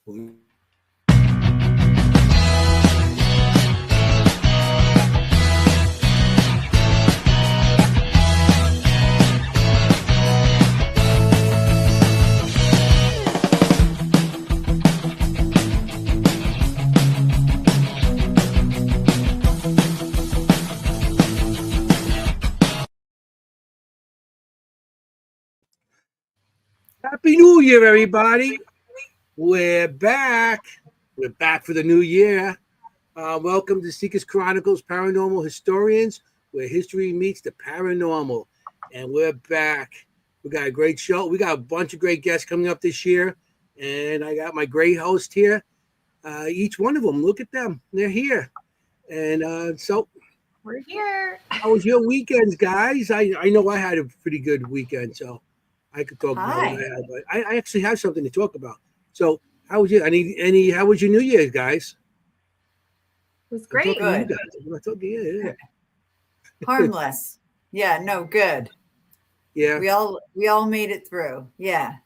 Happy New Year, everybody. We're back. We're back for the new year. Welcome to Seekers Chronicles, Paranormal Historians, where history meets the paranormal. And we're back. We got a great show. We got a bunch of great guests coming up this year. And I got my great host here. Each one of them, look at them. They're here. And so we're here. How was your weekends, guys? I know I had a pretty good weekend, so I could talk about what I had, but I actually have something to talk about. So, how was you? How was your New Year's, guys? It was great. Good. Yeah. Harmless. Yeah. No. Good. Yeah. We all made it through. Yeah.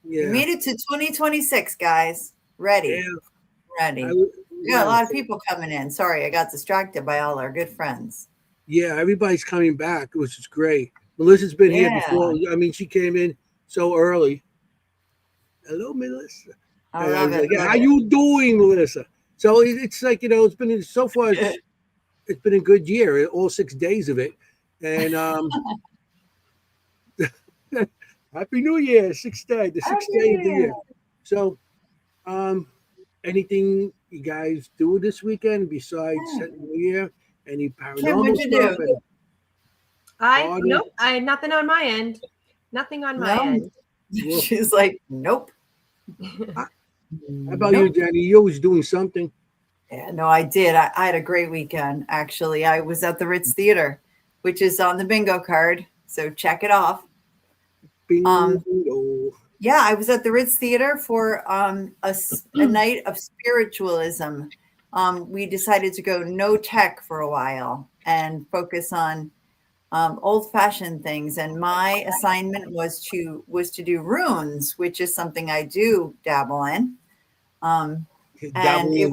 We made it to 2026, guys. Ready. Yeah. Ready. We got a lot of people coming in. Sorry, I got distracted by all our good friends. Yeah, everybody's coming back, which is great. Melissa's been here before. I mean, she came in so early. Hello, Melissa. I love it. How you doing, Melissa? So it's like, it's been so far. It's been a good year, all 6 days of it, and Happy New Year, the sixth day of the year. So, anything you guys do this weekend besides New Year? Any paranormal stuff? Nope. I had nothing on my end. Nothing on my end. She's like, nope. How about you, Jennie? You always doing something. Yeah, no, I did. I had a great weekend, actually. I was at the Ritz Theater, which is on the bingo card. So check it off. Bingo. Yeah, I was at the Ritz Theater for a night of spiritualism. We decided to go no tech for a while and focus on old-fashioned things. And my assignment was to do runes, which is something I do dabble in. And it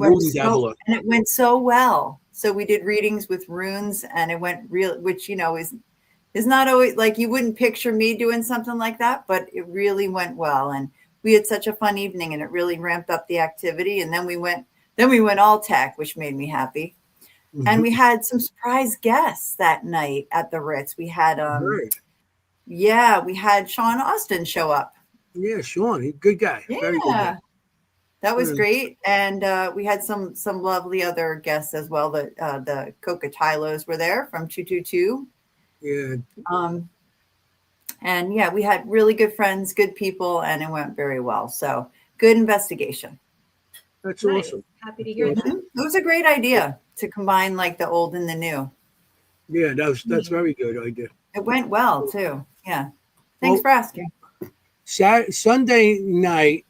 went so well. So we did readings with runes, and it went real, which is not always like you wouldn't picture me doing something like that, but it really went well. And we had such a fun evening, and it really ramped up the activity. And then we went all tech, which made me happy. Mm-hmm. And we had some surprise guests that night at the Ritz. We had we had Sean Austin show up. Yeah, Sean, he's a good guy. Yeah. Very good guy. That was great. And we had some lovely other guests as well. The Coca Tylos were there from 222. Yeah. And yeah, we had really good friends, good people, and it went very well. So good investigation. That's awesome. Happy to hear that. It was a great idea to combine like the old and the new. Yeah, that's very good idea. It went well too. Yeah. Thanks for asking. Sunday night,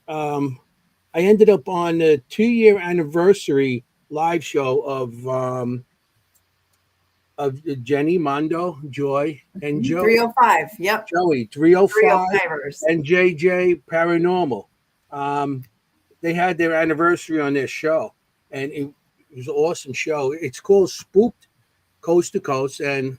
I ended up on the 2-year anniversary live show of Jennie, Mondo, Joy, and Joe. 305. Yep. Joey, 305, and JJ Paranormal. They had their anniversary on their show, and it was an awesome show. It's called Spooked Coast to Coast, and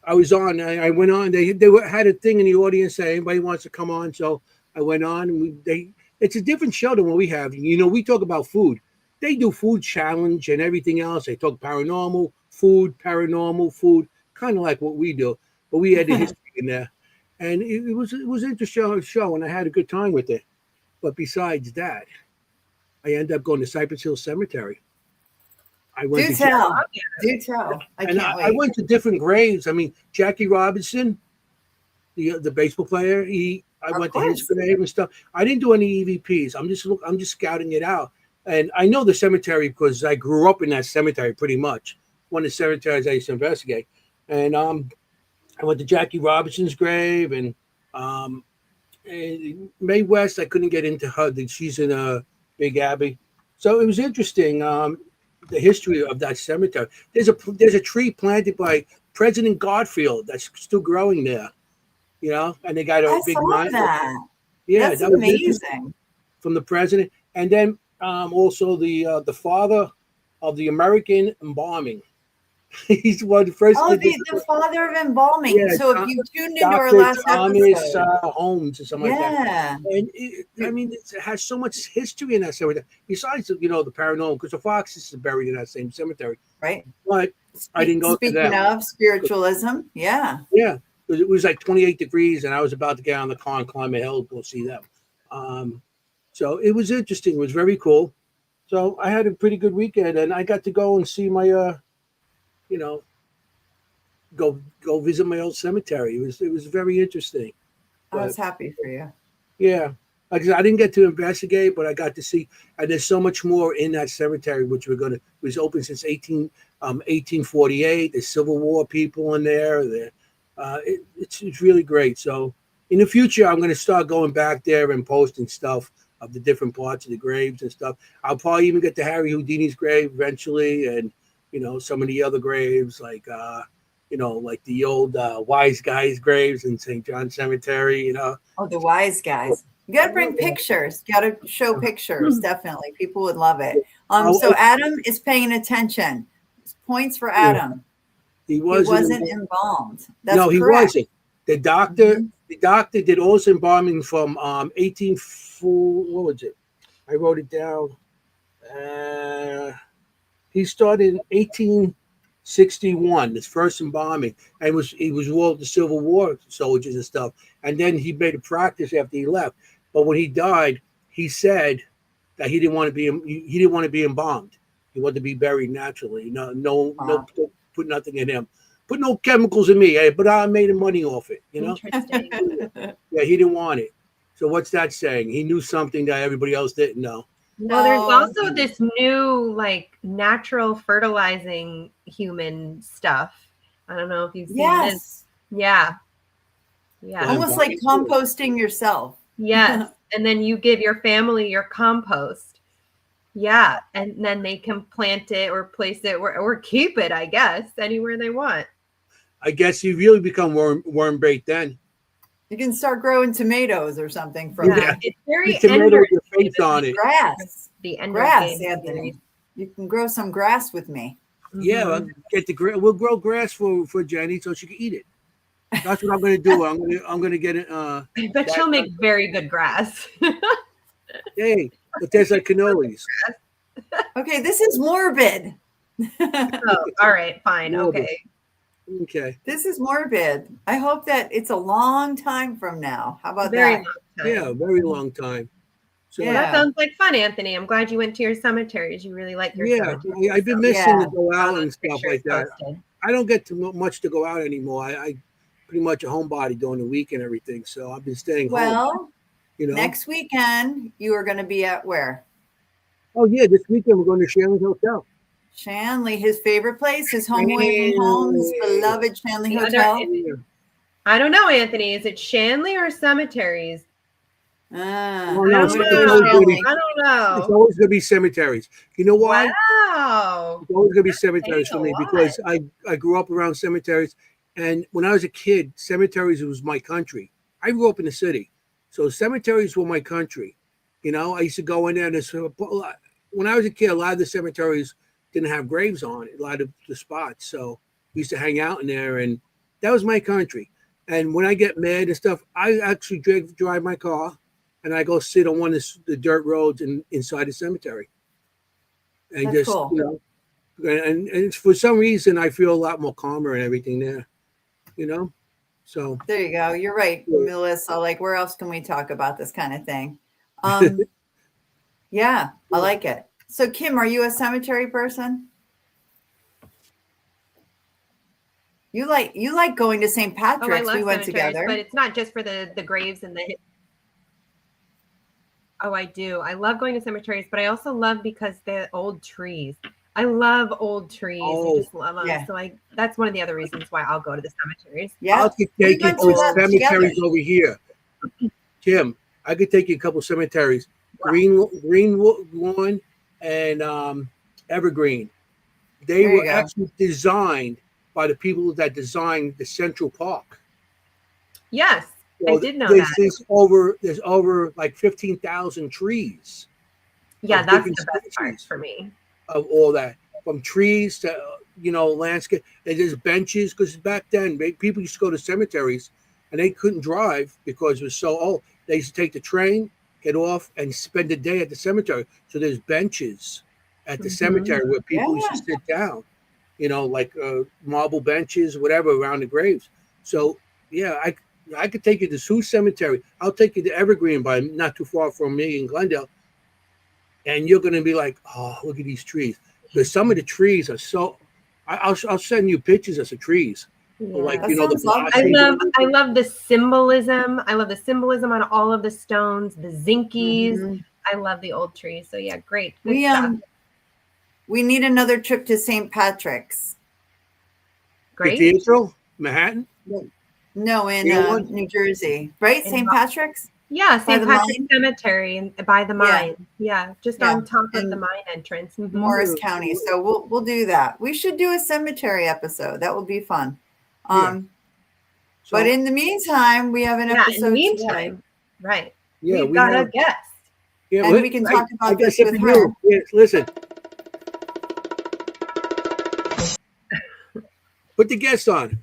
I was on. I went on. They had a thing in the audience saying anybody wants to come on, so I went on. And it's a different show than what we have. We talk about food. They do food challenge and everything else. They talk paranormal food, kind of like what we do, but we had the history in there, and it was an interesting show, and I had a good time with it. But besides that, I ended up going to Cypress Hill Cemetery. I went Do tell. I can't wait. I went to different graves. I mean, Jackie Robinson, the baseball player. I went to his grave and stuff. I didn't do any EVPs. I'm just scouting it out, and I know the cemetery because I grew up in that cemetery pretty much. One of the cemeteries I used to investigate, and I went to Jackie Robinson's grave, and Mae West. I couldn't get into her. She's in a Big Abbey, so it was interesting. The history of that cemetery. There's a tree planted by President Garfield that's still growing there, and they got a big monument. That. Yeah, that's that was amazing. From the president, And then also the father of the American embalming. He's one of the first. Oh, the father of embalming. Yeah, So if you tuned into our Dr. last Thomas episode, Holmes or something like that. yeah, And I mean, it has so much history in that cemetery. Besides, the paranormal, because the Foxes are buried in that same cemetery. right. But I didn't go to Speaking them. of spiritualism, yeah. Yeah, it was like 28 degrees, and I was about to get on the car and climb a hill to go see them. So it was interesting. It was very cool. So I had a pretty good weekend, and I got to go and see my, go visit my old cemetery. It was very interesting. I was happy for you. Yeah, like I said, I didn't get to investigate, but I got to see. And there's so much more in that cemetery, which was open since 1848. There's Civil War people in there. It's really great. So in the future, I'm going to start going back there and posting stuff of the different parts of the graves and stuff. I'll probably even get to Harry Houdini's grave eventually, and some of the other graves like like the old wise guys' graves in St. John Cemetery. Oh, the wise guys. You got to bring pictures. You got to show pictures. Definitely, people would love it. So Adam is paying attention. Points for Adam. He wasn't embalmed. That's no, he correct. wasn't. The doctor did all his embalming from what was it? I wrote it down. He started in 1861, his first embalming, and he was all the Civil War soldiers and stuff. And then he made a practice after he left. But when he died, he said that he didn't want to be embalmed. He wanted to be buried naturally. No, don't put nothing in him. Put no chemicals in me, but I made money off it. Interesting. Yeah, he didn't want it. So what's that saying? He knew something that everybody else didn't know. Well, there's also this new natural fertilizing human stuff. I don't know if you've seen this. Yeah. Almost like composting yourself. Yes. And then you give your family your compost. Yeah. And then they can plant it or place it or keep it, I guess, anywhere they want. I guess you really become worm bait then. You can start growing tomatoes or something from that. It's very tomato with your face on it. Grass. Grass, Anthony. You can grow some grass with me. Yeah, we'll grow grass for Jennie so she can eat it. That's what I'm going to do. I'm going to get it. I bet she'll make very good grass. Hey, it tastes like cannolis. Okay, this is morbid. Oh, all right, fine. Morbid. Okay. This is morbid. I hope that it's a long time from now. How about very that? Long time. Yeah, very long time. So well, that sounds like fun, Anthony. I'm glad you went to your cemeteries. You really like your cemeteries. I've been missing to go out and stuff like that. I don't get much to go out anymore. I pretty much a homebody during the week and everything. So I've been staying home. Well, next weekend you are going to be at where? Oh yeah, this weekend we're going to Shanley Hotel. Shanley, his favorite place, his home away from home, his beloved Shanley Hotel. I don't know, Anthony. Is it Shanley or cemeteries? I don't know. It's always going to be cemeteries. You know why? Wow. It's always going to be cemeteries for me because I grew up around cemeteries. And when I was a kid, cemeteries was my country. I grew up in the city. So cemeteries were my country. I used to go in there. When I was a kid, a lot of the cemeteries didn't have graves on it, a lot of the spots. So we used to hang out in there, and that was my country. And when I get mad and stuff, I actually drive my car, and I go sit on one of the dirt roads inside the cemetery. And that's cool. And for some reason, I feel a lot more calmer and everything there, So there you go. You're right, Melissa. Like, where else can we talk about this kind of thing? Yeah, I like it. So, Kimm, are you a cemetery person? You like going to St. Patrick's. I love we went together, but it's not just for the graves and the. Oh, I do. I love going to cemeteries, but I also love because they're old trees. I love old trees. I just love them. Yeah. So that's one of the other reasons why I'll go to the cemeteries. Yeah, I'll take you to cemeteries over here. Kimm, I could take you a couple cemeteries. Greenlawn and Evergreen. They were actually designed by the people that designed the Central Park. Yes, so I did know that. There's over like 15,000 trees. Yeah, of that's different the best part species for me. of all that, from trees to landscape. And there's benches because back then people used to go to cemeteries and they couldn't drive because it was so old. They used to take the train, get off, and spend the day at the cemetery. So there's benches at the cemetery where people used to sit down, like marble benches, whatever, around the graves. So yeah, I could take you to Sioux Cemetery. I'll take you to Evergreen, by not too far from me in Glendale, and you're going to be like, oh, look at these trees. Because some of the trees are so. I'll send you pictures of the trees. Yeah. Like That the sounds lovely. I love the symbolism. I love the symbolism on all of the stones, the zinkies. I love the old trees. So yeah, great. Good stuff. We need another trip to St. Patrick's. Great. Cathedral, Manhattan. No, in New Jersey, right? St. Patrick's. Yeah, St. Patrick's Cemetery by the mine. Yeah, just on top of the mine entrance. Morris County. So we'll do that. We should do a cemetery episode. That would be fun. But in the meantime, we have an episode today. Right. Yeah, we've got a guest. Yeah, and we can talk about this with her. Yes, listen. Put the guest on.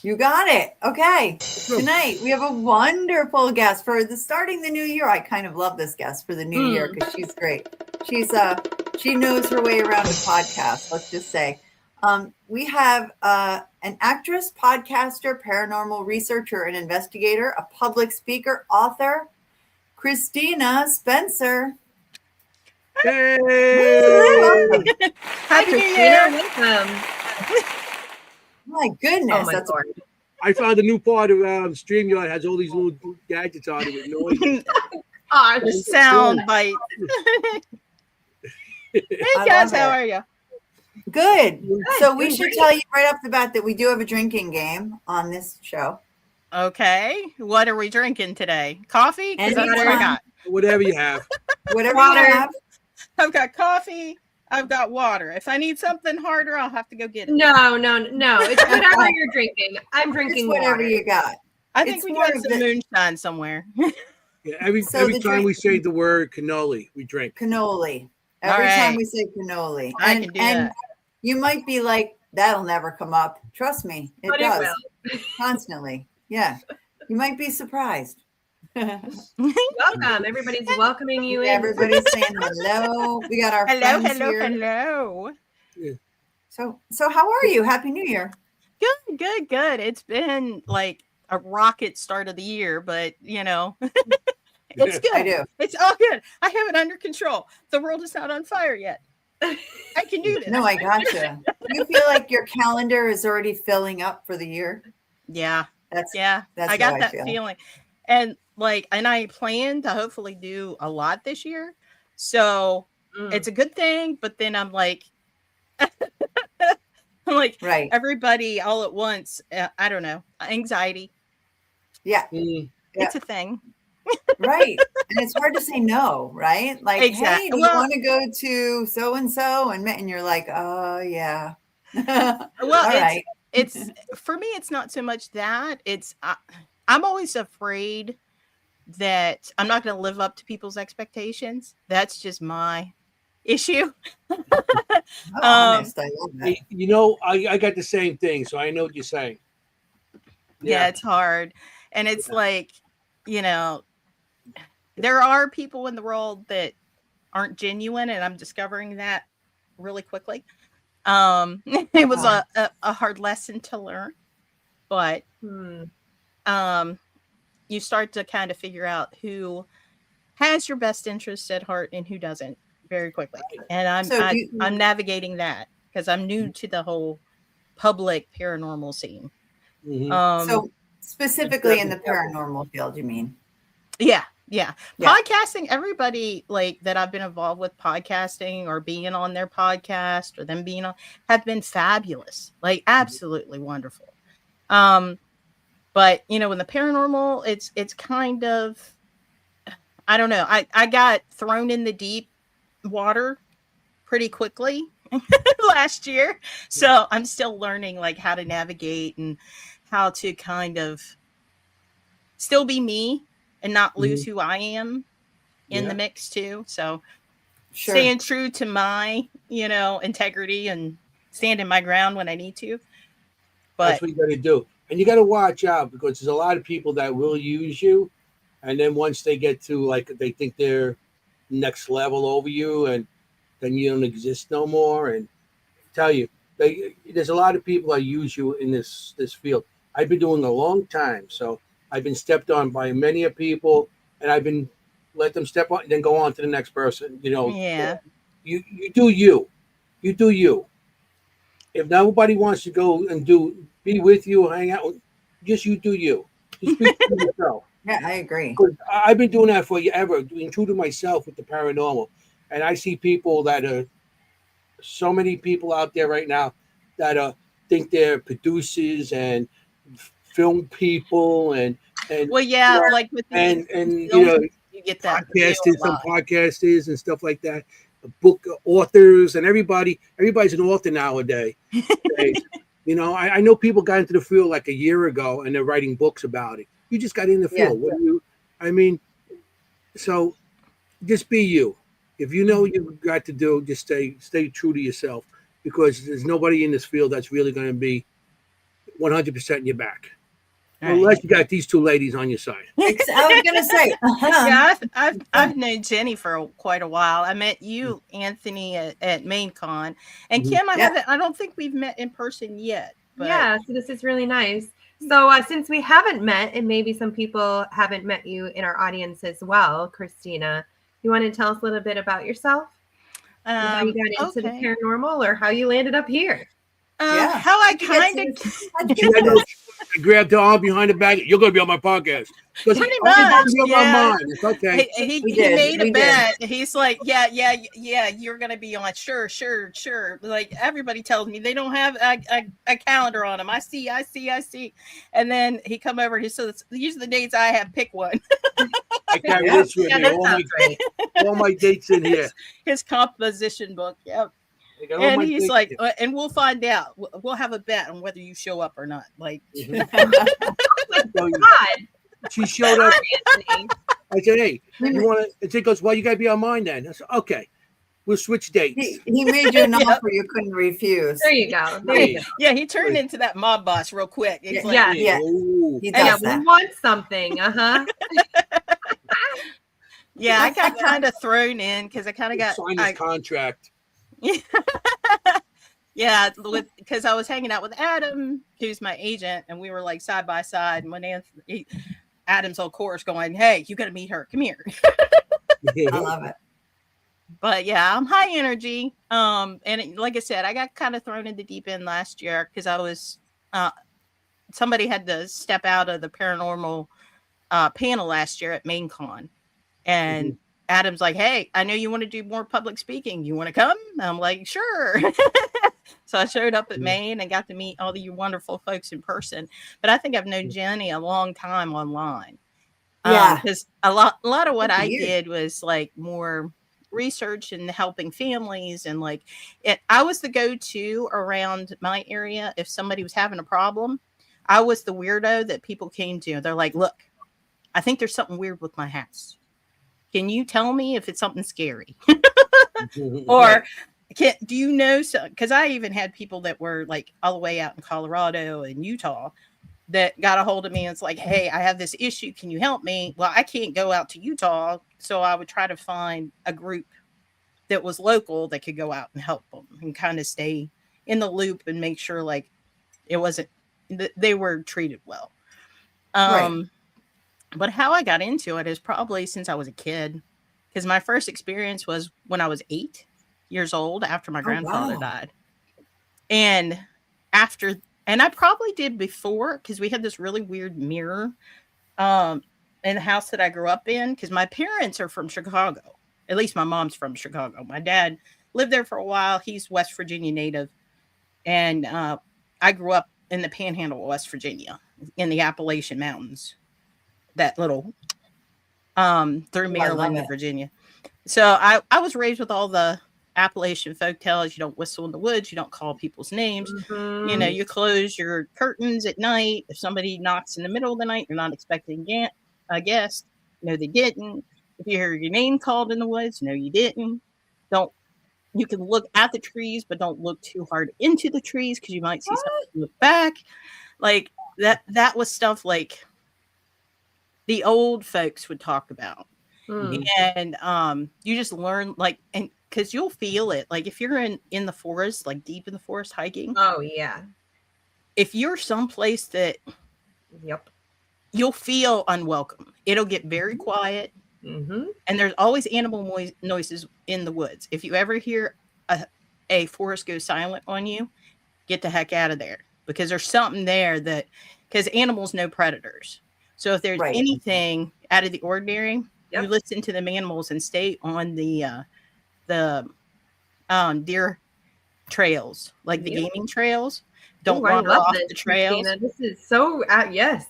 You got it. Okay. Tonight we have a wonderful guest for starting the new year. I kind of love this guest for the new year because she's great. She knows her way around a podcast, let's just say. We have an actress, podcaster, paranormal researcher, and investigator, a public speaker, author, Christina Spencer. Hey! Hi, Christina. Welcome. My goodness. Oh, my Lord. I found a new part of StreamYard has all these little gadgets on it with noise. Sound bite. Hey guys, how are you? Good. So we should tell you right off the bat that we do have a drinking game on this show. Okay. What are we drinking today? Coffee? And that's what I got. Whatever you have. Whatever you have. I've got coffee. I've got water. If I need something harder, I'll have to go get it. No. It's whatever you're drinking. I'm drinking whatever water. you got. I think we got some moonshine somewhere. Yeah, every time we say the word cannoli, we drink. Cannoli. Every time we say cannoli. I can do that. You might be like, that'll never come up. Trust me, it does. Constantly. Yeah. You might be surprised. Welcome. Everybody's welcoming you in. Everybody's saying hello. We got our friends here. Hello. Yeah. So how are you? Happy New Year. Good. It's been like a rocket start of the year, but it's good. I do. It's all good. I have it under control. The world is not on fire yet. I can do this. No, I gotcha. You feel like your calendar is already filling up for the year? Yeah. That's I got that feeling. And I plan to hopefully do a lot this year. So it's a good thing. But then I'm like, right. Everybody all at once. I don't know. Anxiety. Yeah. It's a thing. Right. And it's hard to say no, right? Like, exactly. Hey, do you want to go to so-and-so? And you're like, oh, yeah. Well, it's for me, it's not so much that. It's I'm always afraid that I'm not going to live up to people's expectations. That's just my issue. Honest, I love that. I got the same thing, so I know what you're saying. Yeah, it's hard. And it's like, there are people in the world that aren't genuine, and I'm discovering that really quickly. It was a hard lesson to learn, but you start to kind of figure out who has your best interests at heart and who doesn't very quickly. And I'm navigating that because I'm new to the whole public paranormal scene. So specifically in the paranormal field, you mean? Yeah. Podcasting, everybody that I've been involved with podcasting or being on their podcast or them being on have been fabulous, absolutely wonderful. But in the paranormal, it's kind of, I don't know. I got thrown in the deep water pretty quickly last year. So I'm still learning how to navigate and how to kind of still be me and not lose who I am in the mix too. So staying true to my, integrity and standing my ground when I need to. But that's what you got to do. And you got to watch out because there's a lot of people that will use you. And then once they get to they think they're next level over you, and then you don't exist no more. And tell you, there's a lot of people that use you in this field. I've been doing a long time. So I've been stepped on by many people, and I've been let them step on and then go on to the next person. Yeah. You do you. You do you. If nobody wants to go and be with you or hang out, just you do you. Just be true to yourself. Yeah, I agree. I've been doing that forever, being true to myself with the paranormal. And I see people that are so many people out there right now that think they're producers and film people and well, yeah, like with and you get that podcasters and stuff like that. Book authors and everybody's an author nowadays. I know people got into the field like a year ago and they're writing books about it. You just got in the field. So just be you. If you know what you've got to do, just stay true to yourself, because there's nobody in this field that's really going to be 100% in your back. Unless you got these two ladies on your side. I was going to say. Yeah, I've known Jennie for quite a while. I met you, Anthony, at MainCon, and Kimm, I don't think we've met in person yet. But... Yeah, so this is really nice. So since we haven't met, and maybe some people haven't met you in our audience as well, Christina, you want to tell us a little bit about yourself? How you got into the paranormal, or how you landed up here? How I kind of I grabbed her arm behind the back. You're going to be on my podcast. Pretty much, yeah. It's okay. He made a bet. He's like, yeah, you're going to be on. Sure. Like, everybody tells me they don't have a calendar on them. I see. And then he come over. He says, these are the dates I have. Pick one. I carry this with me. All my dates in here. His composition book. Yep. And he's like, and we'll find out. We'll have a bet on whether you show up or not. Like, God. She showed up. I said, "Hey, you want to?" And she goes, "Well, you got to be on mine then." I said, "Okay, we'll switch dates." He made you an offer you couldn't refuse. There you go. Yeah, he turned into that mob boss real quick. It's yeah. He does that. We want something. Yeah, I got kind of thrown in because I kind of got signed his contract. Yeah, because I was hanging out with Adam, who's my agent, and we were like side by side. And when Adam's of course going, "Hey, you got to meet her. Come here." I love it. But yeah, I'm high energy. And like I said, I got kind of thrown in the deep end last year because I was somebody had to step out of the paranormal panel last year at MainCon, and Adam's like, "Hey, I know you want to do more public speaking. You want to come?" I'm like, "Sure." So I showed up at Maine and got to meet all you wonderful folks in person. But I think I've known Jennie a long time online. Yeah, because a lot of what I did was like more research and helping families, and like I was the go-to around my area if somebody was having a problem. I was the weirdo that people came to. They're like, "Look, I think there's something weird with my house. Can you tell me if it's something scary?" Or do you know? Because I even had people that were like all the way out in Colorado and Utah that got a hold of me and it's like, "Hey, I have this issue. Can you help me?" Well, I can't go out to Utah. So I would try to find a group that was local that could go out and help them and kind of stay in the loop and make sure like it wasn't, they were treated well. Right. But how I got into it is probably since I was a kid, because my first experience was when I was 8 years old after my grandfather died. And I probably did before, because we had this really weird mirror in the house that I grew up in, because my parents are from Chicago. At least my mom's from Chicago. My dad lived there for a while. He's West Virginia native. And I grew up in the panhandle of West Virginia in the Appalachian Mountains. That little through Maryland and Virginia. So I was raised with all the Appalachian folk tales. You don't whistle in the woods. You don't call people's names. You know, you close your curtains at night. If somebody knocks in the middle of the night, you're not expecting a guest. No, they didn't. If you hear your name called in the woods, no, you didn't. You can look at the trees, but don't look too hard into the trees because you might see something look back. Like that was stuff like the old folks would talk about. And you just learn, like, and because you'll feel it. Like if you're in the forest, like deep in the forest hiking. Oh yeah. If you're someplace that you'll feel unwelcome, it'll get very quiet. And there's always animal noises in the woods. If you ever hear a forest go silent on you, get the heck out of there, because there's something there because animals know predators. So if there's anything out of the ordinary, you listen to them animals and stay on the deer trails, like the gaming trails. Don't wander off the trails. Christina. This is so yes.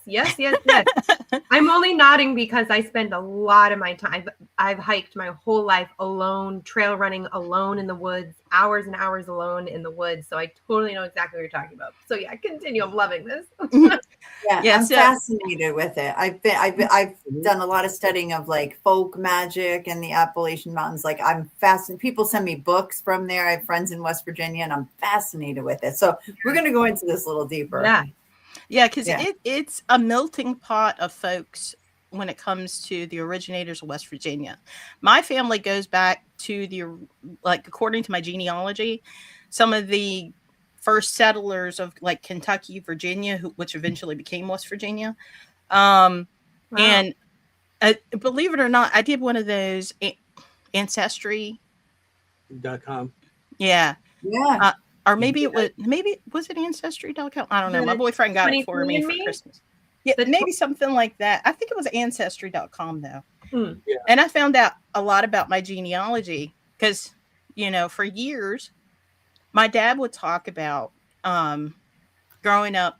I'm only nodding because I spend a lot of my time. I've hiked my whole life alone, trail running alone in the woods, hours and hours alone in the woods. So I totally know exactly what you're talking about. So yeah, continue. I'm loving this. I'm fascinated with it. I've done a lot of studying of like folk magic and the Appalachian Mountains. Like I'm fascinated. People send me books from there. I have friends in West Virginia, and I'm fascinated with it. So we're going to go into this a little deeper. Yeah, because it's a melting pot of folks when it comes to the originators of West Virginia. My family goes back to according to my genealogy, some of the first settlers of like Kentucky, Virginia, which eventually became West Virginia. And believe it or not, I did one of those Ancestry.com. Yeah. Or maybe was it Ancestry.com? I don't know. My boyfriend got it for me for Christmas. Yeah, maybe something like that. I think it was Ancestry.com though. Yeah. And I found out a lot about my genealogy because, for years, my dad would talk about growing up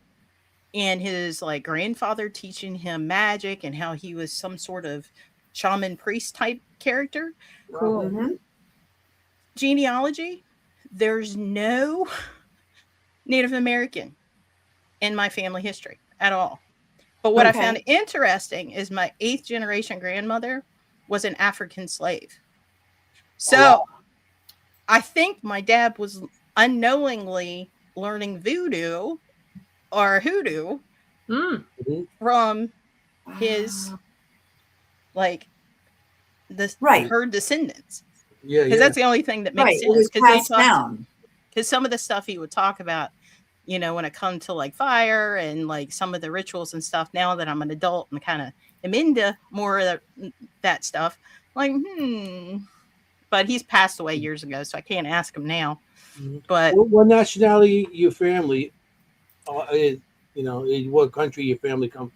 and his like grandfather teaching him magic and how he was some sort of shaman priest type character. Cool. Genealogy. There's no Native American in my family history at all. But what I found interesting is my 8th generation grandmother was an African slave. So I think my dad was unknowingly learning voodoo or hoodoo from his her descendants. Yeah, because that's the only thing that makes sense. Because some of the stuff he would talk about, when it comes to like fire and like some of the rituals and stuff. Now that I'm an adult and kind of am into more of that stuff, like but he's passed away years ago, so I can't ask him now. But what nationality your family? What country your family come?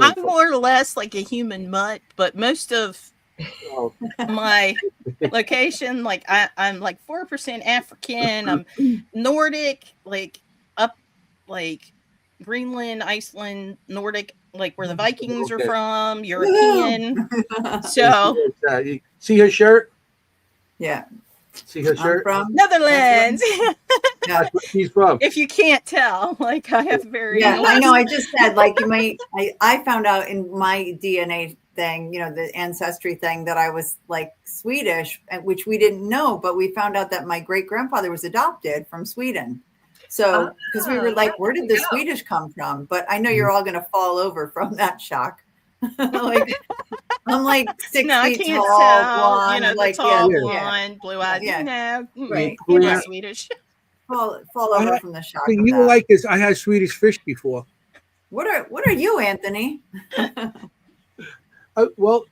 I'm more or less like a human mutt, but most of my location, like I'm like 4% African. I'm Nordic, like up like Greenland, Iceland, Nordic, like where the Vikings are from, European. So see her shirt? Yeah. See her shirt? From Netherlands. That's where she's from. If you can't tell, like I have very I know. I just said like I found out in my DNA thing, the ancestry thing, that I was like Swedish, which we didn't know, but we found out that my great grandfather was adopted from Sweden. So because we were like, where did the Swedish come from? But I know you're all going to fall over from that shock. Like I'm like 6 feet tall, blonde, like blonde, blue eyes. Right. Swedish. Fall over from the shock. You were like this. I had Swedish fish before. What are you, Anthony? Well,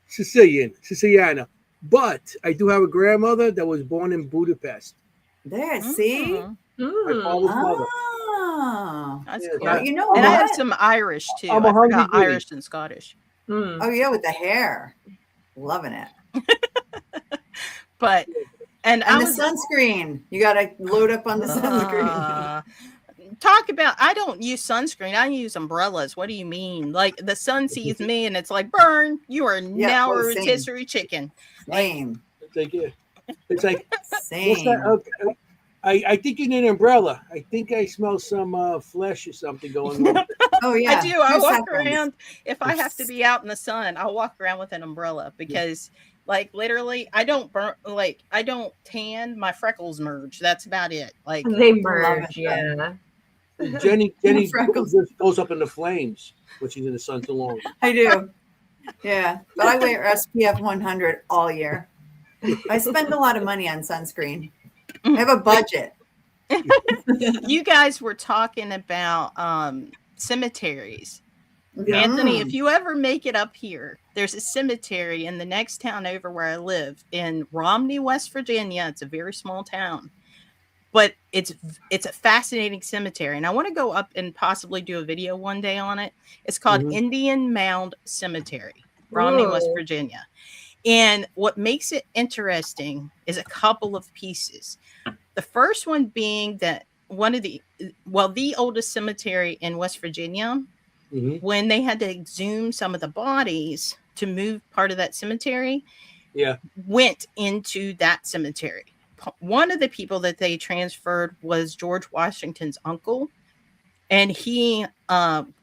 Siciliana. But I do have a grandmother that was born in Budapest. There, see? My father's mother. That's cool. And I have some Irish too. I forgot Irish and Scottish. Oh yeah, with the hair. Loving it. But and the sunscreen. You gotta load up on the sunscreen. Talk about, I don't use sunscreen. I use umbrellas. What do you mean? Like the sun sees me and it's like, burn. You are now a rotisserie chicken. Same. It's like same. What's that? I think you need an umbrella. I think I smell some flesh or something going on. Oh yeah, I do. I walk around. If I have to be out in the sun, I'll walk around with an umbrella because Like literally, I don't burn, like I don't tan, my freckles merge. That's about it. Like They merge, yeah. Jennie Freckles. just goes up in the flames when she's in the sun too long. I do. Yeah. But I wear SPF 100 all year. I spend a lot of money on sunscreen. I have a budget. you guys were talking about cemeteries. Yeah. Anthony, if you ever make it up here, there's a cemetery in the next town over where I live in Romney, West Virginia. It's a very small town, but it's a fascinating cemetery. And I want to go up and possibly do a video one day on it. It's called Indian Mound Cemetery, Romney, West Virginia. And what makes it interesting is a couple of pieces. The first one being that the oldest cemetery in West Virginia, when they had to exhume some of the bodies to move part of that cemetery, went into that cemetery. One of the people that they transferred was George Washington's uncle, and he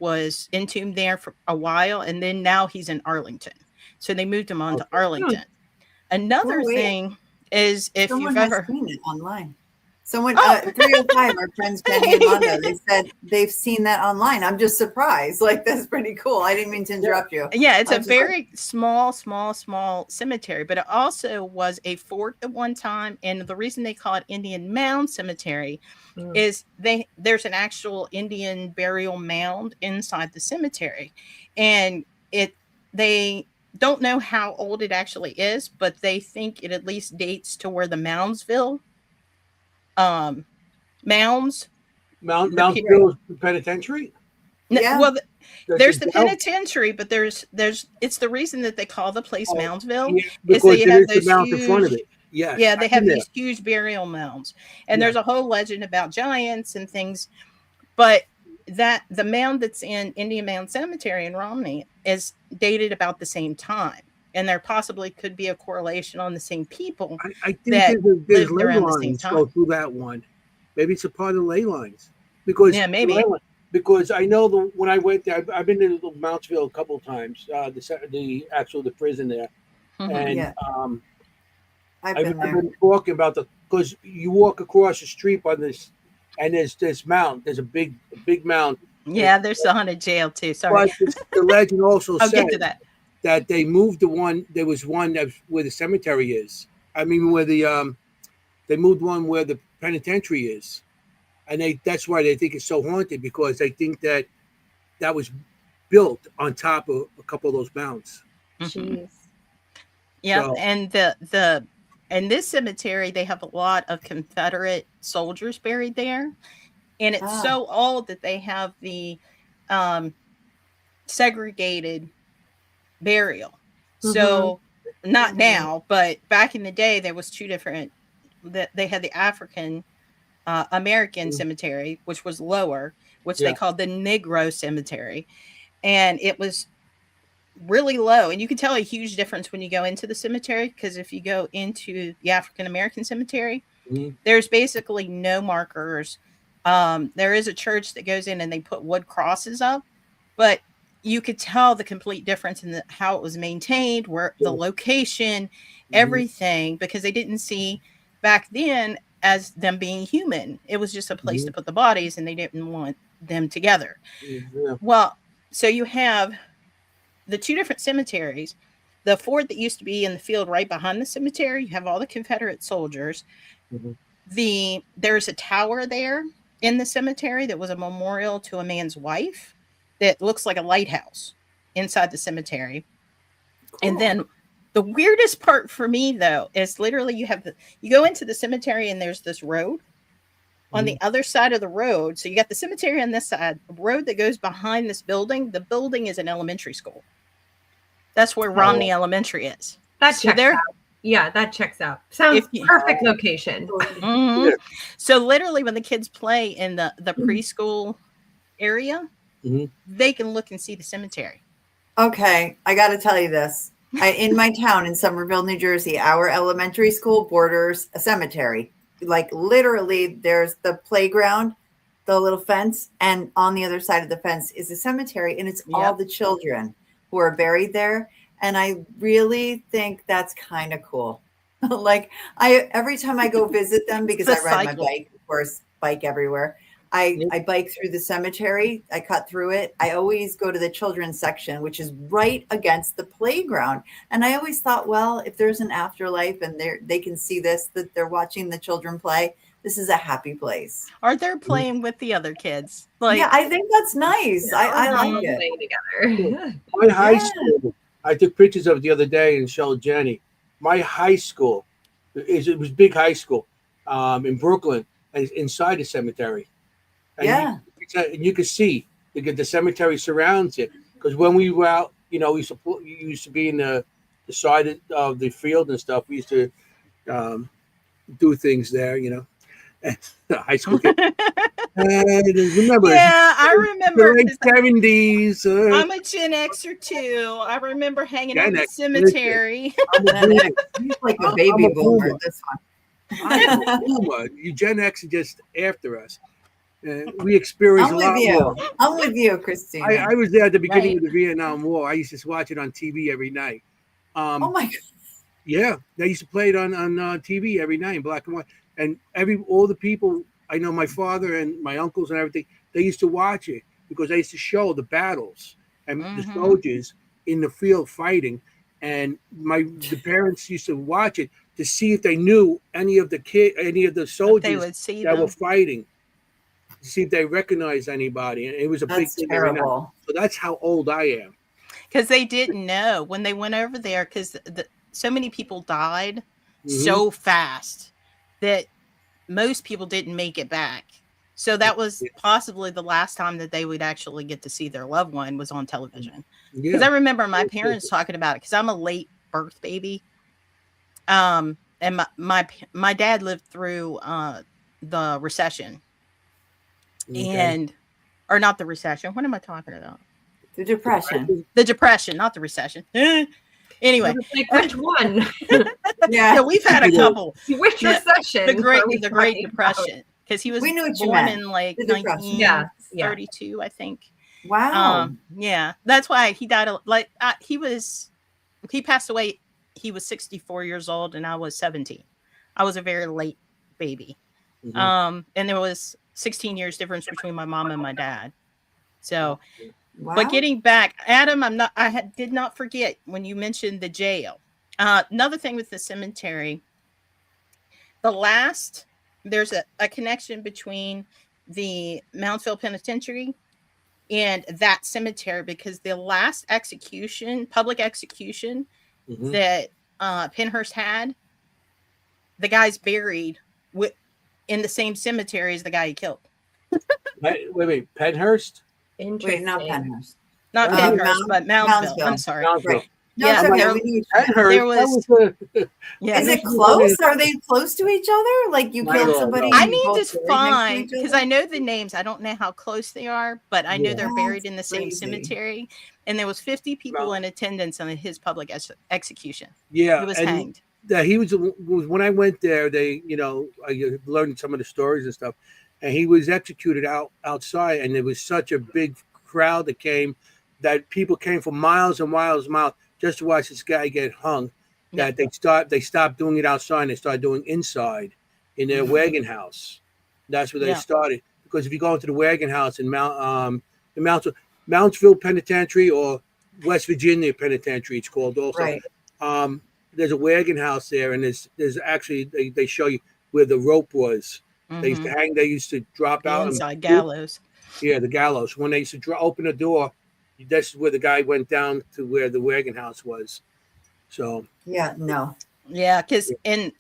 was entombed there for a while, and then now he's in Arlington. So they moved him on to Arlington. Another thing is if Someone you've ever seen it online. Someone 305, our friends Jennie and Mondo, they said they've seen that online. I'm just surprised. Like, that's pretty cool. I didn't mean to interrupt you. Yeah, it's a very small cemetery, but it also was a fort at one time. And the reason they call it Indian Mound Cemetery is there's an actual Indian burial mound inside the cemetery. And they don't know how old it actually is, but they think it at least dates to where the Moundsville Moundsville Penitentiary. Yeah. Well, there's the penitentiary, but there's it's the reason that they call the place Moundsville because they have those mount huge, in front of it. Yeah, they have these huge burial mounds, and there's a whole legend about giants and things. But that the mound that's in Indian Mound Cemetery in Romney is dated about the same time, and there possibly could be a correlation on the same people. I think there's ley lines go through that one. Maybe it's a part of ley lines because maybe because I know when I went there, I've been to Mountsville a couple of times. The prison there, and I've been talking about because you walk across the street on this. And there's this mount. There's a big mount. Yeah, there's the haunted jail too. Sorry. But the legend also said that they moved the one. There was one where the cemetery is. I mean, where they moved one where the penitentiary is, and that's why they think it's so haunted because they think that was built on top of a couple of those mounds. Jeez. Yeah, so, and in this cemetery, they have a lot of Confederate soldiers buried there. And it's so old that they have the segregated burial. So not now, but back in the day, there was two different, they had the African American cemetery, which was lower, which they called the Negro cemetery. And it was really low, and you can tell a huge difference when you go into the cemetery, because if you go into the African American cemetery, there's basically no markers. There is a church that goes in and they put wood crosses up, but you could tell the complete difference in how it was maintained, where the location, everything, because they didn't see back then as them being human. It was just a place to put the bodies, and they didn't want them together. Well, so you have the two different cemeteries. The fort that used to be in the field right behind the cemetery, you have all the Confederate soldiers. There's a tower there in the cemetery that was a memorial to a man's wife that looks like a lighthouse inside the cemetery. Cool. And then the weirdest part for me, though, is literally you go into the cemetery and there's this road. On the other side of the road, so you got the cemetery on this side, a road that goes behind this building. The building is an elementary school. That's where Romney Elementary is. That checks out. Yeah, that checks out. Sounds perfect location. So literally when the kids play in the preschool area, they can look and see the cemetery. Okay, I got to tell you this. In my town in Somerville, New Jersey, our elementary school borders a cemetery. Like literally there's the playground, the little fence, and on the other side of the fence is a cemetery, and it's all the children who are buried there. And I really think that's kind of cool. Like every time I go visit them, because I ride my bike, of course, bike everywhere. I bike through the cemetery. I cut through it. I always go to the children's section, which is right against the playground. And I always thought, well, if there's an afterlife and they can see this, that they're watching the children play, this is a happy place. Or they're playing with the other kids. Yeah, I think that's nice. Yeah, I like it. Together. My high school, I took pictures of it the other day and showed Jenny. My high school, it was big high school in Brooklyn, and inside the cemetery. And you could see the cemetery surrounds it. Because when we were out, we used to be in the side of the field and stuff. We used to do things there, high school kid. Remember? Yeah, I remember. The late 70s. I'm a Gen Xer too. I remember hanging out in the cemetery. He's like a baby boomer. This one. I'm a boomer. You Gen X are just after us. We experienced a lot more. I'm with you, Christina. I was there at the beginning of the Vietnam War. I used to watch it on TV every night. Oh my God. Yeah, they used to play it on TV every night in black and white. And all the people, I know my father and my uncles and everything, they used to watch it because they used to show the battles and the soldiers in the field fighting. And the parents used to watch it to see if they knew any of the soldiers that were fighting, to see if they recognized anybody. And it was a big thing. Terrible. So that's how old I am. Because they didn't know when they went over there, because so many people died so fast that most people didn't make it back. So that was possibly the last time that they would actually get to see their loved one was on television. Because I remember my parents talking about it, because I'm a late birth baby. And my dad lived through the recession. Or not the recession. What am I talking about? The depression. The depression, not the recession. Anyway, like, which one? Yeah, we've had a couple. Which recession? The Great Depression, because he was born in like 1932, I think. Wow. Yeah, that's why he died. He passed away. He was 64 years old, and I was 17. I was a very late baby. And there was 16 years difference between my mom and my dad. So. Wow. But getting back, Adam, I did not forget when you mentioned the jail. Another thing with the cemetery, there's a connection between the Moundsville Penitentiary and that cemetery, because the last public execution that Pennhurst had, the guy's buried in the same cemetery as the guy he killed. Wait, Pennhurst? Wait, not Pennhurst. Not Pennhurst, but Moundsville. I'm sorry. Right. No, Yeah, there was. Is it close? Are they close to each other? Like you killed somebody? I need to find, because I know the names. I don't know how close they are, but I know they're buried in the same cemetery. And there was 50 people in attendance on his public execution. Yeah, he was hanged. He was when I went there. I learned some of the stories and stuff. And he was executed outside, and there was such a big crowd that came, that people came from miles and miles and miles just to watch this guy get hung. That they stopped doing it outside and they started doing inside in their wagon house. That's where they started. Because if you go into the wagon house in Moundsville Penitentiary or West Virginia Penitentiary, it's called also. Right. There's a wagon house there, and there's actually they show you where the rope was. They used to hang. They used to drop out inside gallows. Yeah, the gallows. When they used to open the door, that's where the guy went down to where the wagon house was. So because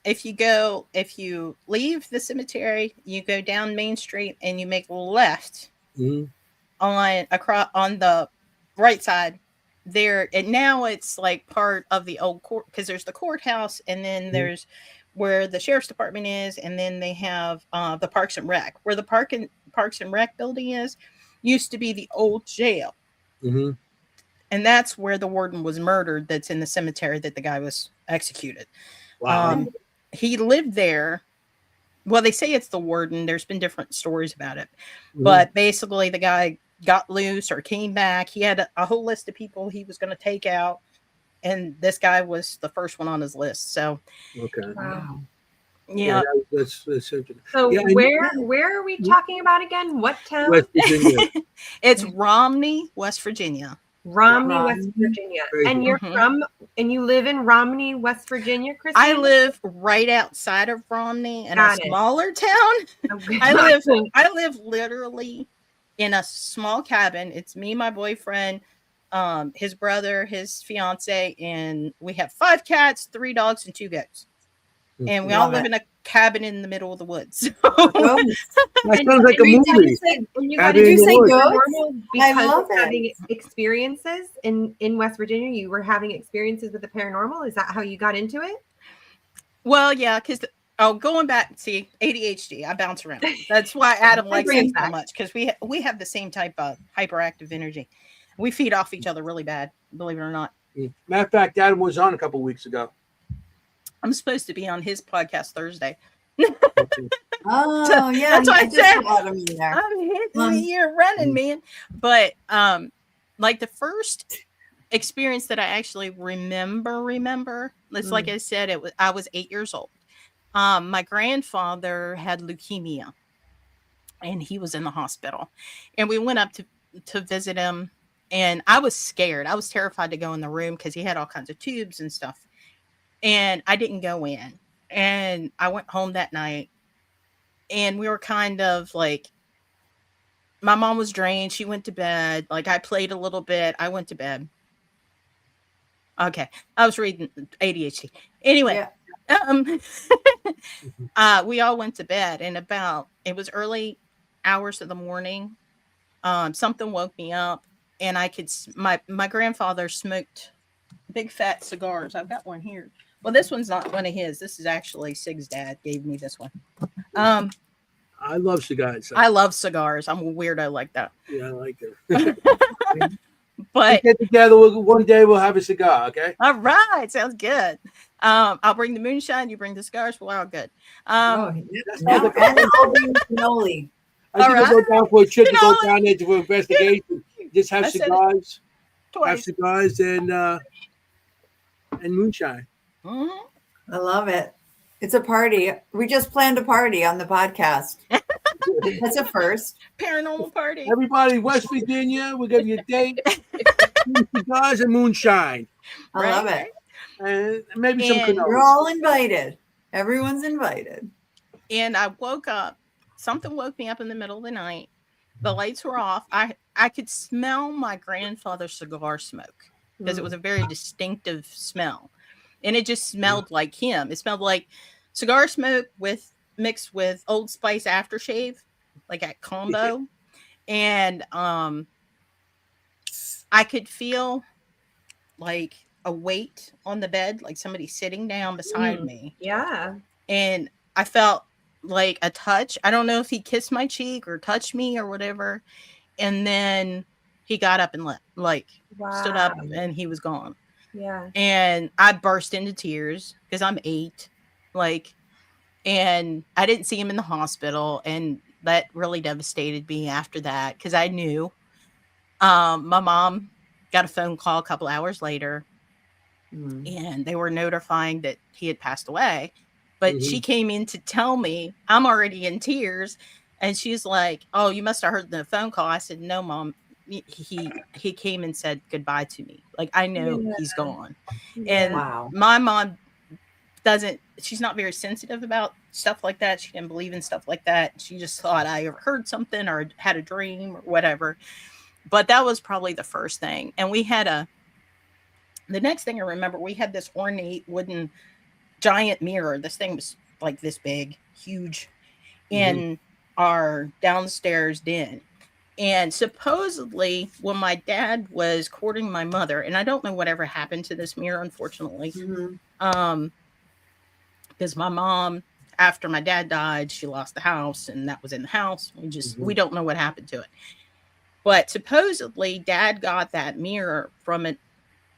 if you leave the cemetery, you go down Main Street and you make left on the right side there, and now it's like part of the old court, because there's the courthouse, and then there's where the sheriff's department is, and then they have the Parks and Rec. Where the Parks and Rec building used to be the old jail. And that's where the warden was murdered, that's in the cemetery that the guy was executed. Wow. He lived there. Well, they say it's the warden. There's been different stories about it. But basically, the guy got loose or came back. He had a whole list of people he was going to take out. and this guy was the first one on his list. So, Okay. Wow. yeah. That's interesting. So Yeah, where are we talking about again? What town? West Virginia. It's Romney, West Virginia. Romney, West Virginia. Crazy. And you're from, and you live in Romney, West Virginia, Christine? I live right outside of Romney in a smaller town. Okay. I live literally in a small cabin. It's me, my boyfriend, his brother, his fiance, and we have 5 cats, 3 dogs, and 2 goats. And we all live in a cabin in the middle of the woods. That sounds like a movie. Did you say goats? Because I love having experiences in West Virginia, you were having experiences with the paranormal. Is that how you got into it? Well, yeah, because going back, see, ADHD, I bounce around. That's why Adam likes me so much, because we have the same type of hyperactive energy. We feed off each other really bad, believe it or not. Matter of fact, Adam was on a couple of weeks ago. I'm supposed to be on his podcast Thursday. Oh, yeah. That's why I said Adam in there. I'm hitting the year running, man. But like the first experience that I actually remember, it's like I said, I was 8 years old. My grandfather had leukemia, and he was in the hospital, and we went up to visit him, and I was scared. I was terrified to go in the room because he had all kinds of tubes and stuff. And I didn't go in. And I went home that night. And we were kind of like, my mom was drained. She went to bed. Like, I played a little bit. I went to bed. Okay. I was reading ADHD. Anyway, we all went to bed. And it was early hours of the morning. Something woke me up. And I could, my grandfather smoked big fat cigars. I've got one here. Well, this one's not one of his. This is actually Sig's dad gave me this one. I love cigars. I love cigars. I'm a weirdo like that. Yeah, I like it. But get together. One day we'll have a cigar. Okay. All right, sounds good. I'll bring the moonshine. You bring the cigars. Well, all good. I'll bring the cannoli. I think I'll go down for a trip to go down there for investigation. Just have cigars. Have cigars and moonshine. I love it. It's a party. We just planned a party on the podcast. That's a first. Paranormal party. Everybody, West Virginia, we'll give you a date. Cigars and moonshine. I love it. And maybe some cannoli. You're all invited. Everyone's invited. And I woke up. Something woke me up in the middle of the night. The lights were off. I could smell my grandfather's cigar smoke because it was a very distinctive smell. And it just smelled like him. It smelled like cigar smoke mixed with Old Spice aftershave, like that combo. And I could feel like a weight on the bed, like somebody sitting down beside me. Yeah. And I felt like a touch. I don't know if he kissed my cheek or touched me or whatever. And then he got up and left, stood up, and he was gone. Yeah. And I burst into tears because I'm 8. And I didn't see him in the hospital. And that really devastated me after that because I knew. My mom got a phone call a couple hours later and they were notifying that he had passed away. But she came in to tell me, I'm already in tears. And she's like, "Oh, you must have heard the phone call." I said, "No, Mom. He came and said goodbye to me. Like, I know he's gone." And my mom she's not very sensitive about stuff like that. She didn't believe in stuff like that. She just thought I heard something or had a dream or whatever. But that was probably the first thing. And we had the next thing I remember, we had this ornate wooden giant mirror. This thing was like this big, huge, in our downstairs den. And supposedly when my dad was courting my mother, and I don't know whatever happened to this mirror, unfortunately, because my mom, after my dad died, she lost the house, and that was in the house. We don't know what happened to it. But supposedly Dad got that mirror from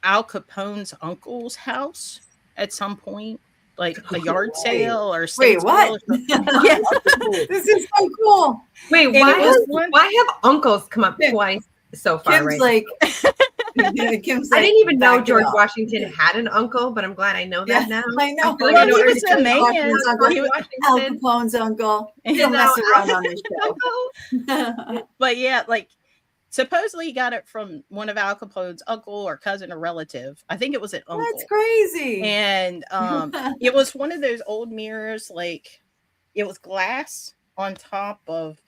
Al Capone's uncle's house at some point, like a yard sale or wait, what? Yeah. This is so cool. Wait, why have uncles come up twice so far? Kim's right? Kimm's I like, didn't even know back it George up. Washington had an uncle, but I'm glad I know that now. I know. feel like Well, I know he was everything a about man. Washington's uncle. George Al Washington. Capone's uncle. We You don't know, mess around Al on this Uncle. But yeah, like supposedly he got it from one of Al Capone's uncle or cousin or relative. I think it was an uncle. That's crazy. And it was one of those old mirrors, like it was glass on top of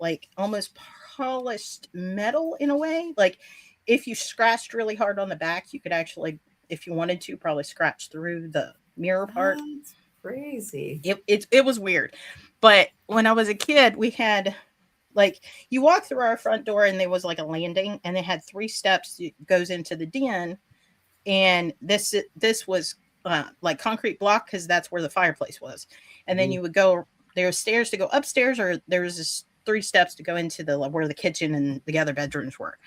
like almost polished metal in a way. Like if you scratched really hard on the back, you could actually, if you wanted to, probably scratch through the mirror part. That's crazy. It was weird. But when I was a kid, we had like you walk through our front door and there was like a landing and they had 3 steps that goes into the den. And this was like concrete block because that's where the fireplace was. And then you would go, there were stairs to go upstairs, or there was just 3 steps to go into the where the kitchen and the other bedrooms were.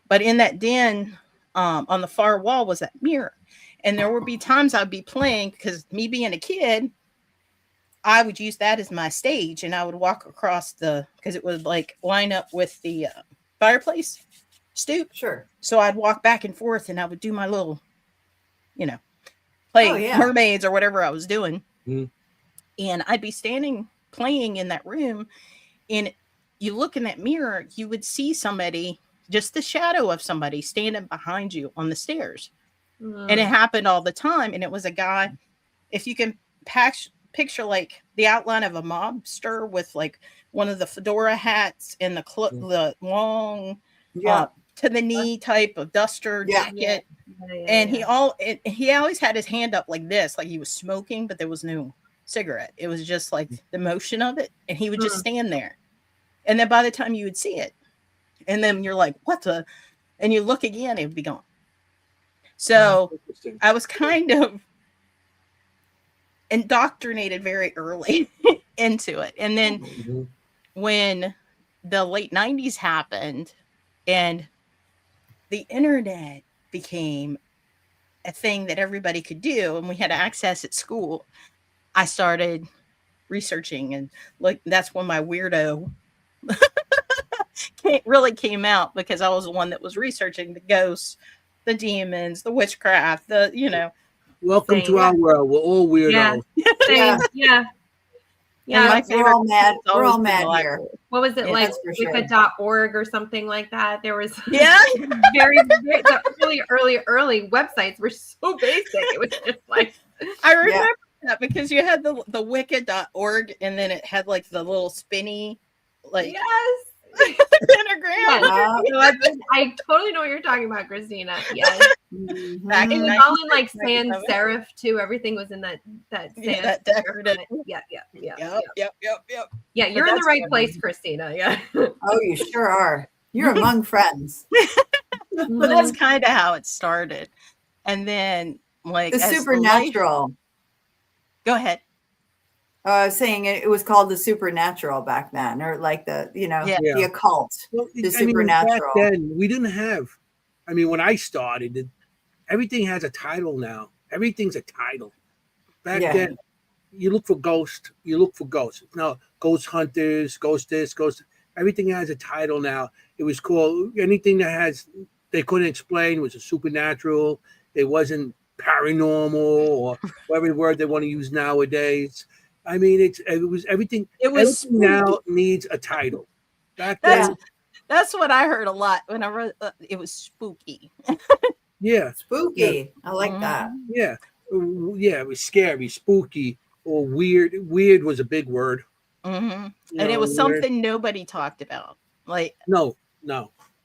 But in that den, on the far wall was that mirror. And there would be times I'd be playing because me being a kid, I would use that as my stage, and I would walk across because it would like line up with the fireplace stoop. Sure. So I'd walk back and forth and I would do my little, play mermaids or whatever I was doing. Mm. And I'd be standing playing in that room, and you look in that mirror, you would see somebody, just the shadow of somebody standing behind you on the stairs. And it happened all the time. And it was a guy, if you can picture like the outline of a mobster with like one of the fedora hats and the long to the knee type of duster jacket. And he always had his hand up like this, like he was smoking, but there was no cigarette. It was just like the motion of it. And he would just stand there. And then by the time you would see it, and then you're like, and you look again, it would be gone. So I was kind of indoctrinated very early into it. And then when the late 90s happened and the internet became a thing that everybody could do and we had access at school, I started researching, and like that's when my weirdo really came out, because I was the one that was researching the ghosts, the demons, the witchcraft, Welcome to our world. We're all weirdos. Yeah. Yeah, my favorite. We're all mad here. What was it like? Wicca.org or something like that. There was very the early websites were so basic. It was just like I remember that because you had the Wicca.org, and then it had like the little spinny pentagram. I totally know what you're talking about, Christina. Yes. Back it was all in like sans serif too. Everything was in that sans that decorative. Yep. Yeah, you're in the right place, Christina. Yeah. Oh, you sure are. You're among friends. But that's kind of how it started. And then like the supernatural. Go ahead. I was saying it was called the supernatural back then, or like the occult, the supernatural. Back then, we didn't have. I mean, when I started, everything has a title now. Everything's a title. Back then, you look for ghosts. No, ghost hunters, ghost this, ghost. Everything has a title now. It was called anything that they couldn't explain was a supernatural. It wasn't paranormal or whatever word they want to use nowadays. I mean, it was everything. Everything now needs a title. Back then, That's what I heard a lot when I read. It was spooky. Yeah, spooky. Yeah. I like that. Yeah, it was scary, spooky, or weird. Weird was a big word. And it was something nobody talked about. Like no,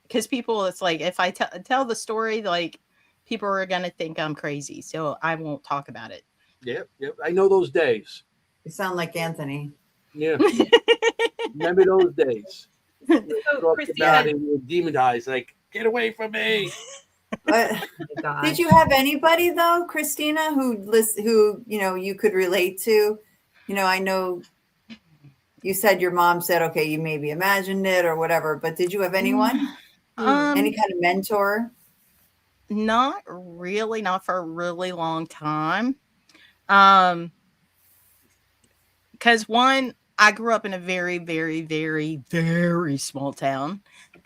because people, it's like if I tell the story, like people are gonna think I'm crazy, so I won't talk about it. Yep. I know those days. You sound like Anthony. Yeah. Remember those days? About it, you were demonized, like, get away from me. Did you have anybody though, Christina, who you could relate to? I know you said your mom said, okay, you maybe imagined it or whatever, but did you have anyone? Any kind of mentor? Not really, not for a really long time. Because one, I grew up in a very, very, very, very small town.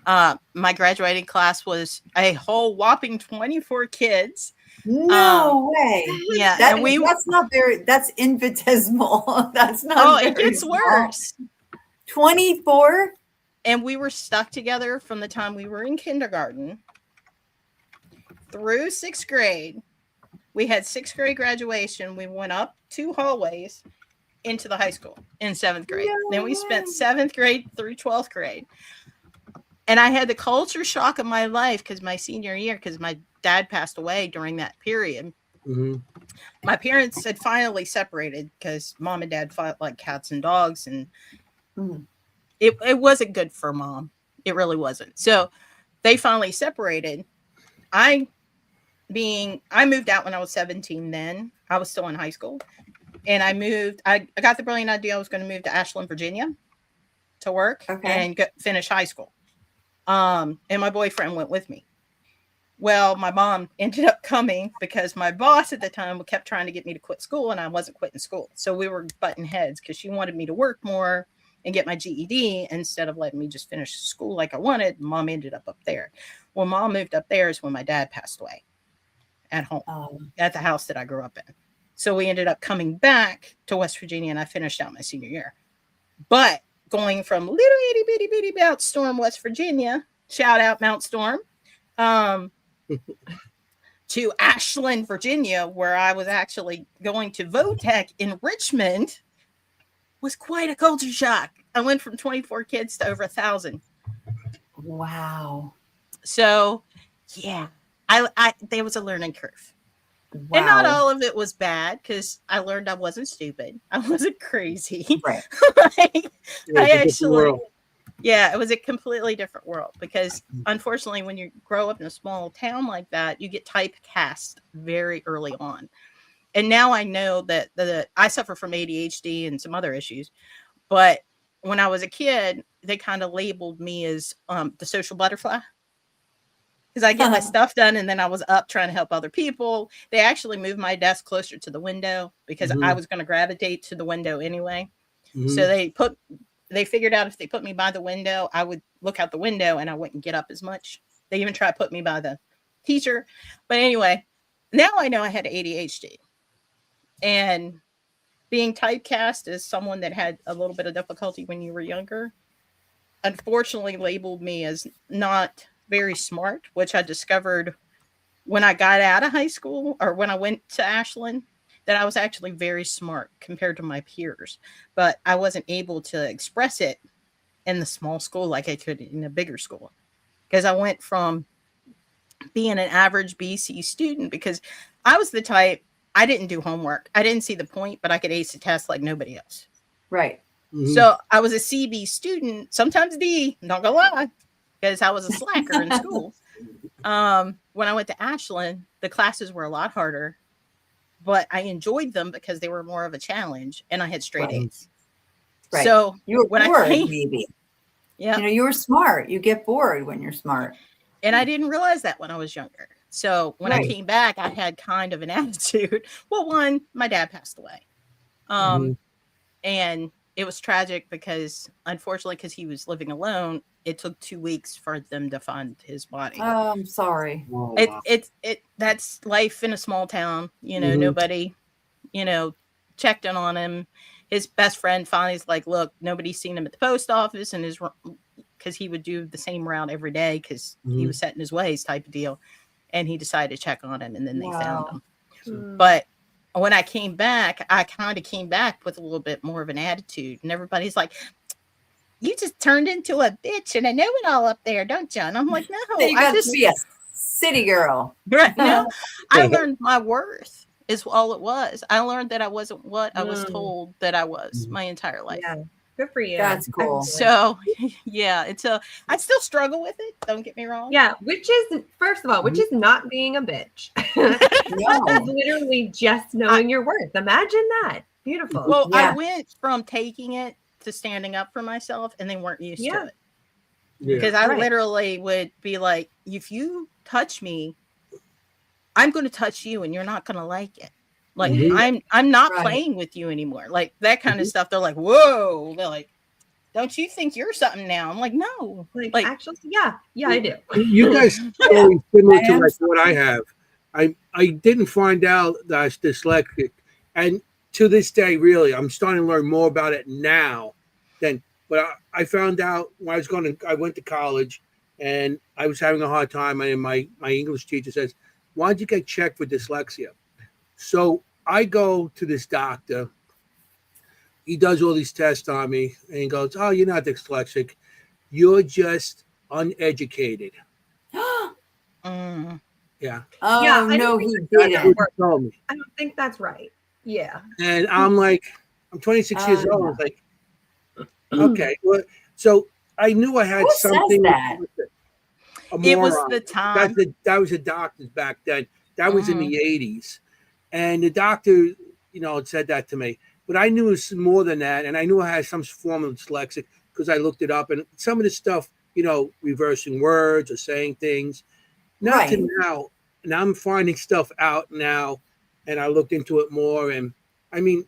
My graduating class was a whole whopping 24 kids. No way. Yeah. That's infinitesimal. That's not. Oh, it gets worse. 24. And we were stuck together from the time we were in kindergarten through 6th grade. We had 6th grade graduation. We went up 2 hallways into the high school in 7th grade. No. Then we spent 7th grade through 12th grade. And I had the culture shock of my life because my senior year, because my dad passed away during that period. Mm-hmm. My parents had finally separated because mom and dad fought like cats and dogs. And it wasn't good for mom. It really wasn't. So they finally separated. I moved out when I was 17 then. I was still in high school. And I got the brilliant idea I was going to move to Ashland, Virginia to work and finish high school. And my boyfriend went with me. Well, my mom ended up coming because my boss at the time kept trying to get me to quit school and I wasn't quitting school. So we were butting heads because she wanted me to work more and get my GED instead of letting me just finish school like I wanted. Mom ended up there. When mom moved up there is when my dad passed away at home, at the house that I grew up in. So we ended up coming back to West Virginia and I finished out my senior year. But going from little itty bitty bitty Mount Storm, West Virginia, shout out Mount Storm, to Ashland, Virginia, where I was actually going to VOTEC in Richmond, was quite a culture shock. I went from 24 kids to over 1,000. Wow. So, yeah, there was a learning curve. Wow. And not all of it was bad because I learned I wasn't stupid. I wasn't crazy. Right. It was a completely different world because unfortunately, when you grow up in a small town like that, you get typecast very early on. And now I know that I suffer from ADHD and some other issues. But when I was a kid, they kind of labeled me as the social butterfly. Because I get my stuff done and then I was up trying to help other people. They actually moved my desk closer to the window because I was going to gravitate to the window anyway. So they figured out if they put me by the window, I would look out the window and I wouldn't get up as much. They even tried to put me by the teacher. But anyway, now I know I had ADHD. And being typecast as someone that had a little bit of difficulty when you were younger, unfortunately labeled me as not very smart, which I discovered when I got out of high school or when I went to Ashland, that I was actually very smart compared to my peers, but I wasn't able to express it in the small school like I could in a bigger school. Because I went from being an average BC student because I was the type, I didn't do homework. I didn't see the point, but I could ace a test like nobody else. Right. Mm-hmm. So I was a CB student, sometimes D, not gonna lie, because I was a slacker in school. When I went to Ashland, the classes were a lot harder, but I enjoyed them because they were more of a challenge and I had straight A's. Right. So you were bored, maybe. Yeah. You were smart. You get bored when you're smart. And I didn't realize that when I was younger. So when I came back, I had kind of an attitude. Well, one, my dad passed away. And it was tragic because, unfortunately, because he was living alone, it took 2 weeks for them to find his body. Oh, I'm sorry. That's life in a small town. You know, nobody, checked in on him. His best friend finally is like, look, nobody's seen him at the post office, and because he would do the same route every day because he was set in his ways type of deal. And he decided to check on him, and then they found him. But when I came back, I kind of came back with a little bit more of an attitude, and everybody's like, you just turned into a bitch and a know-it-all up there, don't you? And I'm like, no, I just be a city girl. Right? No, I learned my worth is all it was. I learned that I wasn't what I was told that I was my entire life. Yeah. Good for you. That's cool. So, yeah, I still struggle with it. Don't get me wrong. Yeah, which is, first of all, which is not being a bitch. It's literally just knowing your worth. Imagine that. Beautiful. Well, I went from taking it to standing up for myself, and they weren't used to it. Because I literally would be like, if you touch me, I'm going to touch you, and you're not going to like it. Like I'm not playing with you anymore. Like that kind of stuff. They're like, whoa. They're like, don't you think you're something now? I'm like, no. Like actually, yeah, I do. You guys story similar to like what I have. I didn't find out that I was dyslexic, and to this day, really, I'm starting to learn more about it now. But I found out when I went to college, and I was having a hard time, and my English teacher says, "Why'd you get checked for dyslexia?" So I go to this doctor. He does all these tests on me, and he goes, "Oh, you're not dyslexic. You're just uneducated." Yeah. Oh, yeah, no, he That's didn't. what he told me. I don't think that's right. Yeah. And I'm like, I'm 26 years old. I was like, okay. Well, so I knew I had Who something. says that? It was the time. That was the doctors back then. That was in the 80s. And the doctor, had said that to me. But I knew it was more than that. And I knew I had some form of dyslexic because I looked it up. And some of the stuff, reversing words or saying things. Not to now. And I'm finding stuff out now. And I looked into it more. And I mean,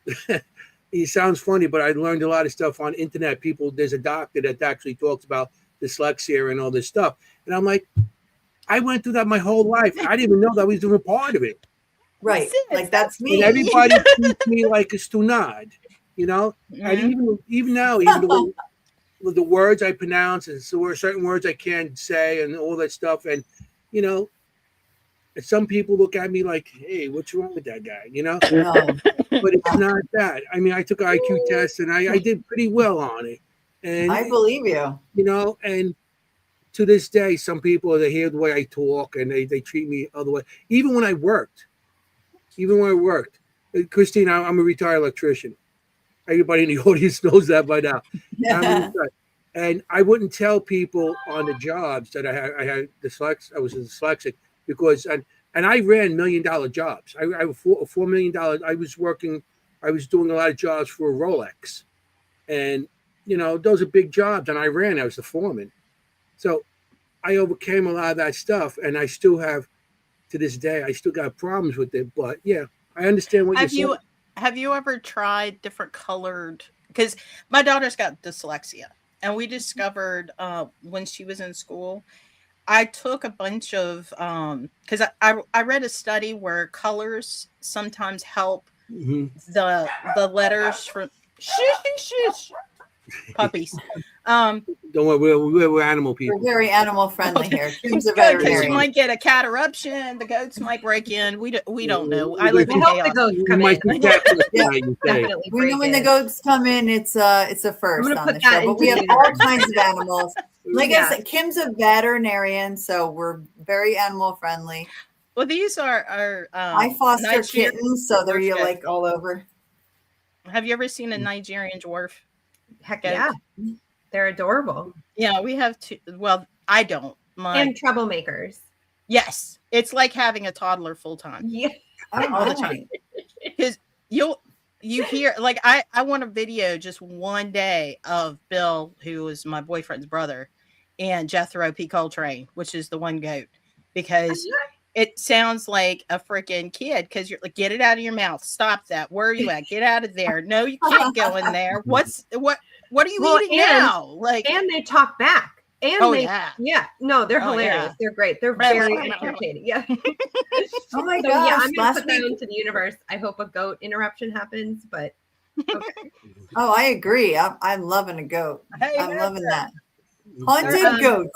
it sounds funny, but I learned a lot of stuff on internet. There's a doctor that actually talks about dyslexia and all this stuff. And I'm like, I went through that my whole life. I didn't even know that I was doing a part of it. Right. Like that's me. And everybody treats me like a stunad, And even now, even the words I pronounce, and so there are certain words I can't say and all that stuff. And, some people look at me like, hey, what's wrong with that guy? No. But it's not that. I mean, I took an IQ test and I did pretty well on it. And I believe you. And to this day, some people, they hear the way I talk and they treat me other way. Even when I worked, Christine, I'm a retired electrician. Everybody in the audience knows that by now. And I wouldn't tell people on the jobs that I had dyslexia. I was dyslexic because and I ran $1 million jobs. I $4 million. I was doing a lot of jobs for Rolex, and those are big jobs. And I was the foreman, so I overcame a lot of that stuff. And I still have, to this day, I still got problems with it. But yeah, I understand what you're saying. Have you ever tried different colored? Because my daughter's got dyslexia, and we discovered when she was in school. I took a bunch of because I read a study where colors sometimes help the letters from shush puppies. Don't worry, we're animal people. We're very animal friendly here. Kimm's a Because veterinarian. you might get a cat eruption. The goats might break in. We don't know. I live in I hope chaos. the goats come in. Definitely We know when the goats come in, it's a first on the show. But we have all kinds of animals. Like I said, Kimm's a veterinarian, so we're very animal friendly. Well, these are I foster kittens, so they're like all over. Have you ever seen a Nigerian dwarf? Heck yeah. They're adorable. Yeah, we have two. Well, I don't. And troublemakers. Yes. It's like having a toddler full time. Yeah. All the time. Because you hear, like, I want a video just one day of Bill, who is my boyfriend's brother, and Jethro P. Coltrane, which is the one goat, because it sounds like a freaking kid. Because you're like, get it out of your mouth. Stop that. Where are you at? Get out of there. No, you can't go in there. What are you eating now? Like, and they talk back. And no, they're hilarious. Yeah. They're great. They're very entertaining. Yeah. Oh my gosh. Yeah, I'm gonna put that into the universe. I hope a goat interruption happens, but okay. Oh, I agree. I'm loving a goat. I'm loving that. Haunted goats.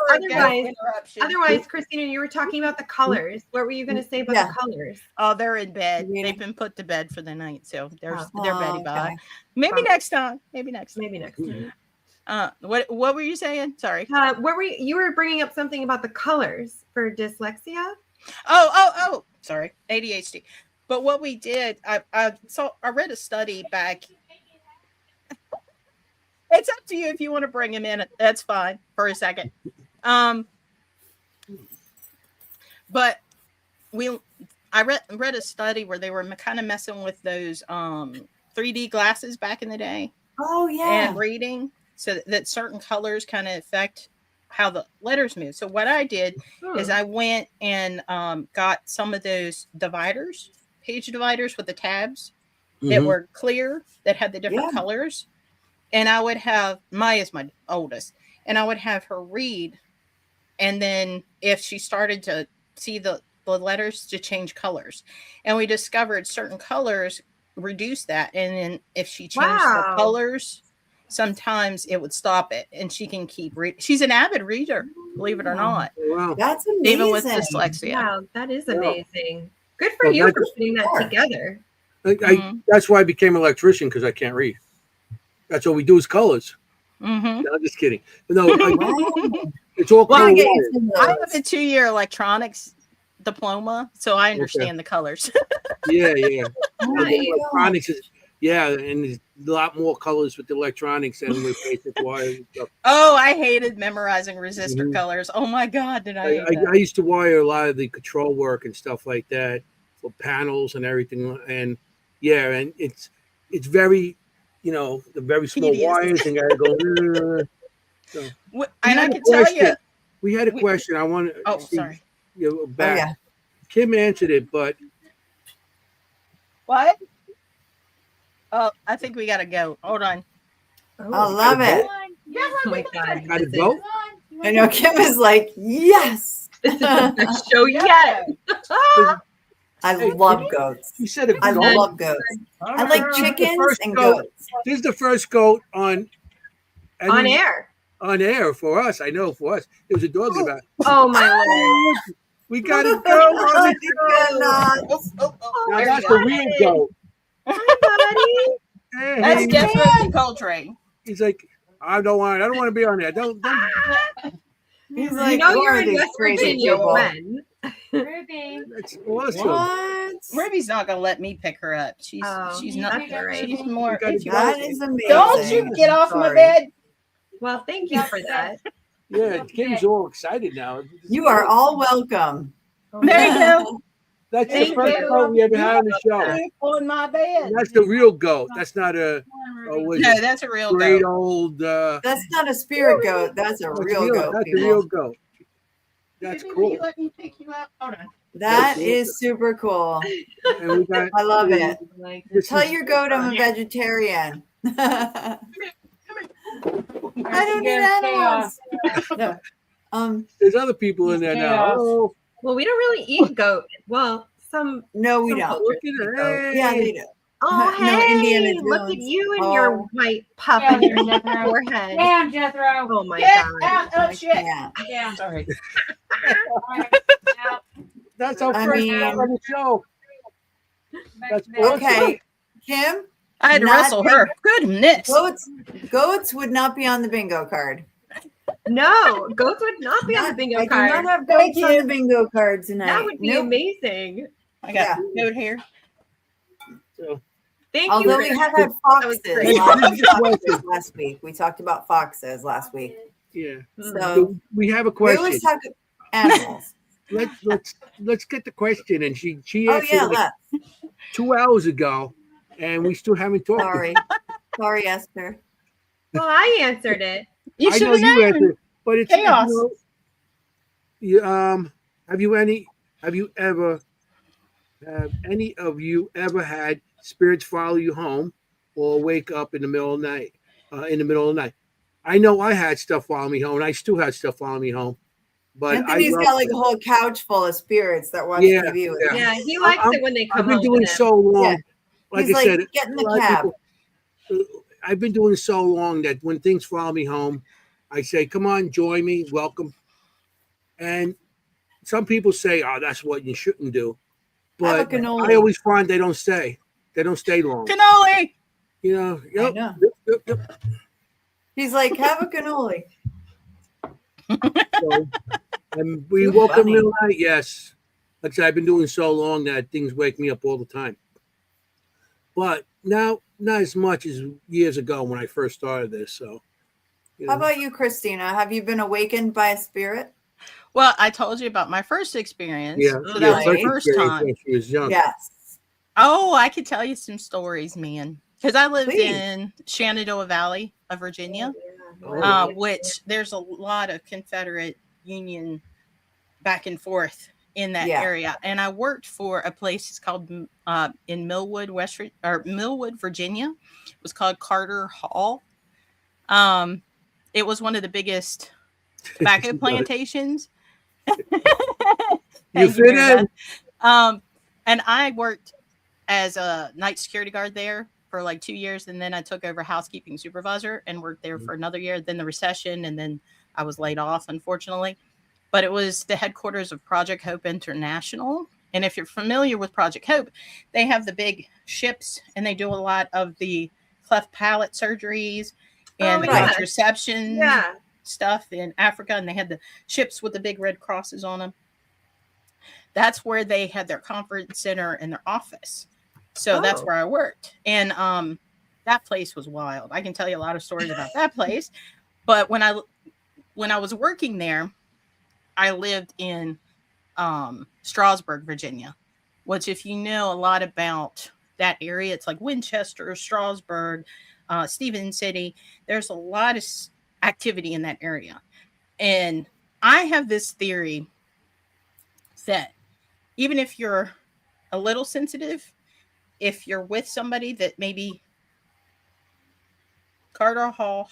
Otherwise, Christina, you were talking about the colors. What were you going to say about the colors? Oh, they're in bed. Yeah. They've been put to bed for the night, so they're bedding by. Maybe next time. Maybe next time. What were you saying? Sorry. You were bringing up something about the colors for dyslexia? Oh, sorry. ADHD. But what we did, I read a study back. It's up to you if you want to bring him in. That's fine for a second. But I read a study where they were kind of messing with those 3D glasses back in the day. Oh yeah. And reading, so that certain colors kind of affect how the letters move. So what I did is I went and got some of those page dividers with the tabs that were clear, that had the different colors. and I would have Maya's my oldest, and I would have her read, and then if she started to see the letters to change colors, and we discovered certain colors reduce that, and then if she changed the colors, sometimes it would stop it, and she can keep reading. She's an avid reader, believe it or not. Wow. That's amazing. Even with dyslexia. Wow, that is amazing. Good for you for putting that together. That's why I became an electrician, because I can't read. That's what we do is colors. Mm-hmm. No, I'm just kidding. No, it's all color. I have a 2-year electronics diploma, so I understand the colors. Yeah. Nice. Electronics is, and there's a lot more colors with the electronics than with basic wire and stuff. Oh, I hated memorizing resistor colors. Oh my God, did I hate that. I used to wire a lot of the control work and stuff like that for panels and everything. And and it's very, the very small wires, and gotta go. So. And I can tell you, we had a question. I want to. Oh, sorry. Back. Kimm answered it, but what? Oh, I think we gotta go. Hold on. I love it. Oh my God. Got to go. I know Kimm is like, yes. This is the best show yet. I love goats. You said I love goats. I like chickens and goats. This is the first goat on air. On air for us. I know for us. There was a dog about. Oh my Lord. We gotta go. Now that's the real goat. Hi, Hey, That's Jethro Coltrane. he's like, I don't want to be on there. Don't. He's buddy. like, You know who you're are in these West crazy Virginia people? when? Ruby. That's awesome. What? Ruby's not gonna let me pick her up. She's not. that's all right. She's more. That is amazing. Don't you get off my Sorry. bed. Well, thank you for that. Yeah, Kimm's all excited now. You are all welcome. There you go. That's Thank the first you. goat we ever had on the show. Sleep on my bed. And that's the real goat. That's not a. No, that's a real great goat. old. That's not a spirit goat. That's a real goat. That's a people. real goat. That's Ruby, cool. will you let me pick you up? Hold on. That is super cool. And we got, I love it. this Tell is- your goat I'm a vegetarian. I don't need animals. No. There's other people in there now. Oh, Well, we don't really eat goat. Well, some. No, we some don't. look at her. Yeah, Hey. they do. Oh, No, hey! Indiana Look at Jones. you and your Oh. white puff on your forehead. Damn, Jethro. Oh my Get God. out! Oh shit! Yeah. Yeah. Sorry. Out. That's our I first mean- time on the show. That's Back. awesome. Okay, Kimm, I had to Not wrestle her. Goodness. goats would not be on the bingo card. No, goats would not be on the bingo I card. do not have Thank goats on you. the bingo card tonight. That would be Nope. amazing. I got a note here. So, Thank Although you. we have had That was foxes. great. Foxes last week. We talked about foxes last week. yeah. Mm. So We have a we question. always talk animals. Let's get the question. And she Oh answered yeah, like let's. 2 hours ago, and we still haven't talked. Sorry, Esther. Well, I answered it. You I should know have you known. answered, but it's Chaos. have you ever have any of you ever had spirits follow you home or wake up in the middle of the night? I know I had stuff follow me home, and I still had stuff follow me home. But Anthony's got like a whole couch full of spirits that watch Yeah, TV with yeah. him. Yeah, he likes it when they come I've been home doing with him. so long. Yeah. Like He's I like, said, get in a the lot of cab. people- I've been doing so long that when things follow me home, I say, "Come on, join me, welcome." And some people say, "Oh, that's what you shouldn't do," Have a but cannoli. I always find they don't stay. They don't stay long. Cannoli. You know. I know. Yep. He's like, have a cannoli. So, and we Too woke up in funny. the middle of the night. Yes, like I said, I've been doing so long that things wake me up all the time. But now, not as much as years ago when I first started this. So, you How know. about you, Christina? Have you been awakened by a spirit? Well, I told you about my first experience. Yeah, So yeah, that was the right. first experience time. when she was young. Yes. Oh, I could tell you some stories, man. Because I lived Please. in Shenandoah Valley of Virginia, Oh, which there's a lot of Confederate Union back and forth in that Yeah. area. And I worked for a place it's called in Millwood, Millwood, Virginia. It was called Carter Hall. It was one of the biggest tobacco plantations. You fit in. And I worked as a night security guard there for like 2 years, and then I took over housekeeping supervisor and worked there for another year. Then the recession, and then I was laid off, unfortunately. But it was the headquarters of Project Hope International. And if you're familiar with Project Hope, they have the big ships, and they do a lot of the cleft palate surgeries and the contraception stuff in Africa. And they had the ships with the big red crosses on them. That's where they had their conference center and their office. So that's where I worked. And that place was wild. I can tell you a lot of stories about that place. But when I was working there, I lived in Strasburg, Virginia, which, if you know a lot about that area, it's like Winchester, Strasburg, Stephen City. There's a lot of activity in that area. And I have this theory that even if you're a little sensitive, if you're with somebody that maybe Carter Hall,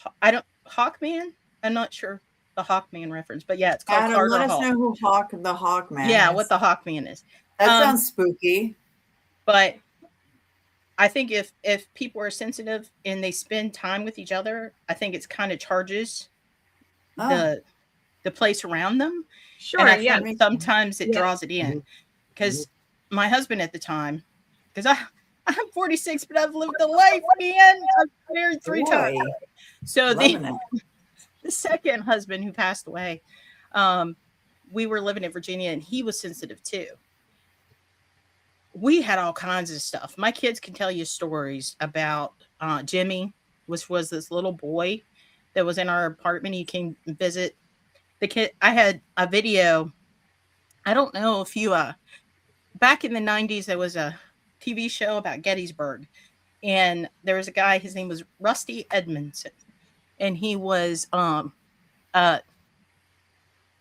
Hawkman, I'm not sure the Hawkman reference, but yeah, it's called Adam, Carter let Hall. us know who the Hawkman Yeah, is. what the Hawkman is. That sounds spooky. But I think if people are sensitive and they spend time with each other, I think it's kind of charges the place around them. Sure, and I think sometimes it draws it in. Mm-hmm. Because my husband at the time, because I'm 46, but I've lived a life, man. I've married 3 times. So the second husband who passed away, we were living in Virginia, and he was sensitive too. We had all kinds of stuff. My kids can tell you stories about Jimmy, which was this little boy that was in our apartment. He came and visit the kid. I had a video. I don't know if you back in the 90s, there was a TV show about Gettysburg, and there was a guy, his name was Rusty Edmondson, and he was a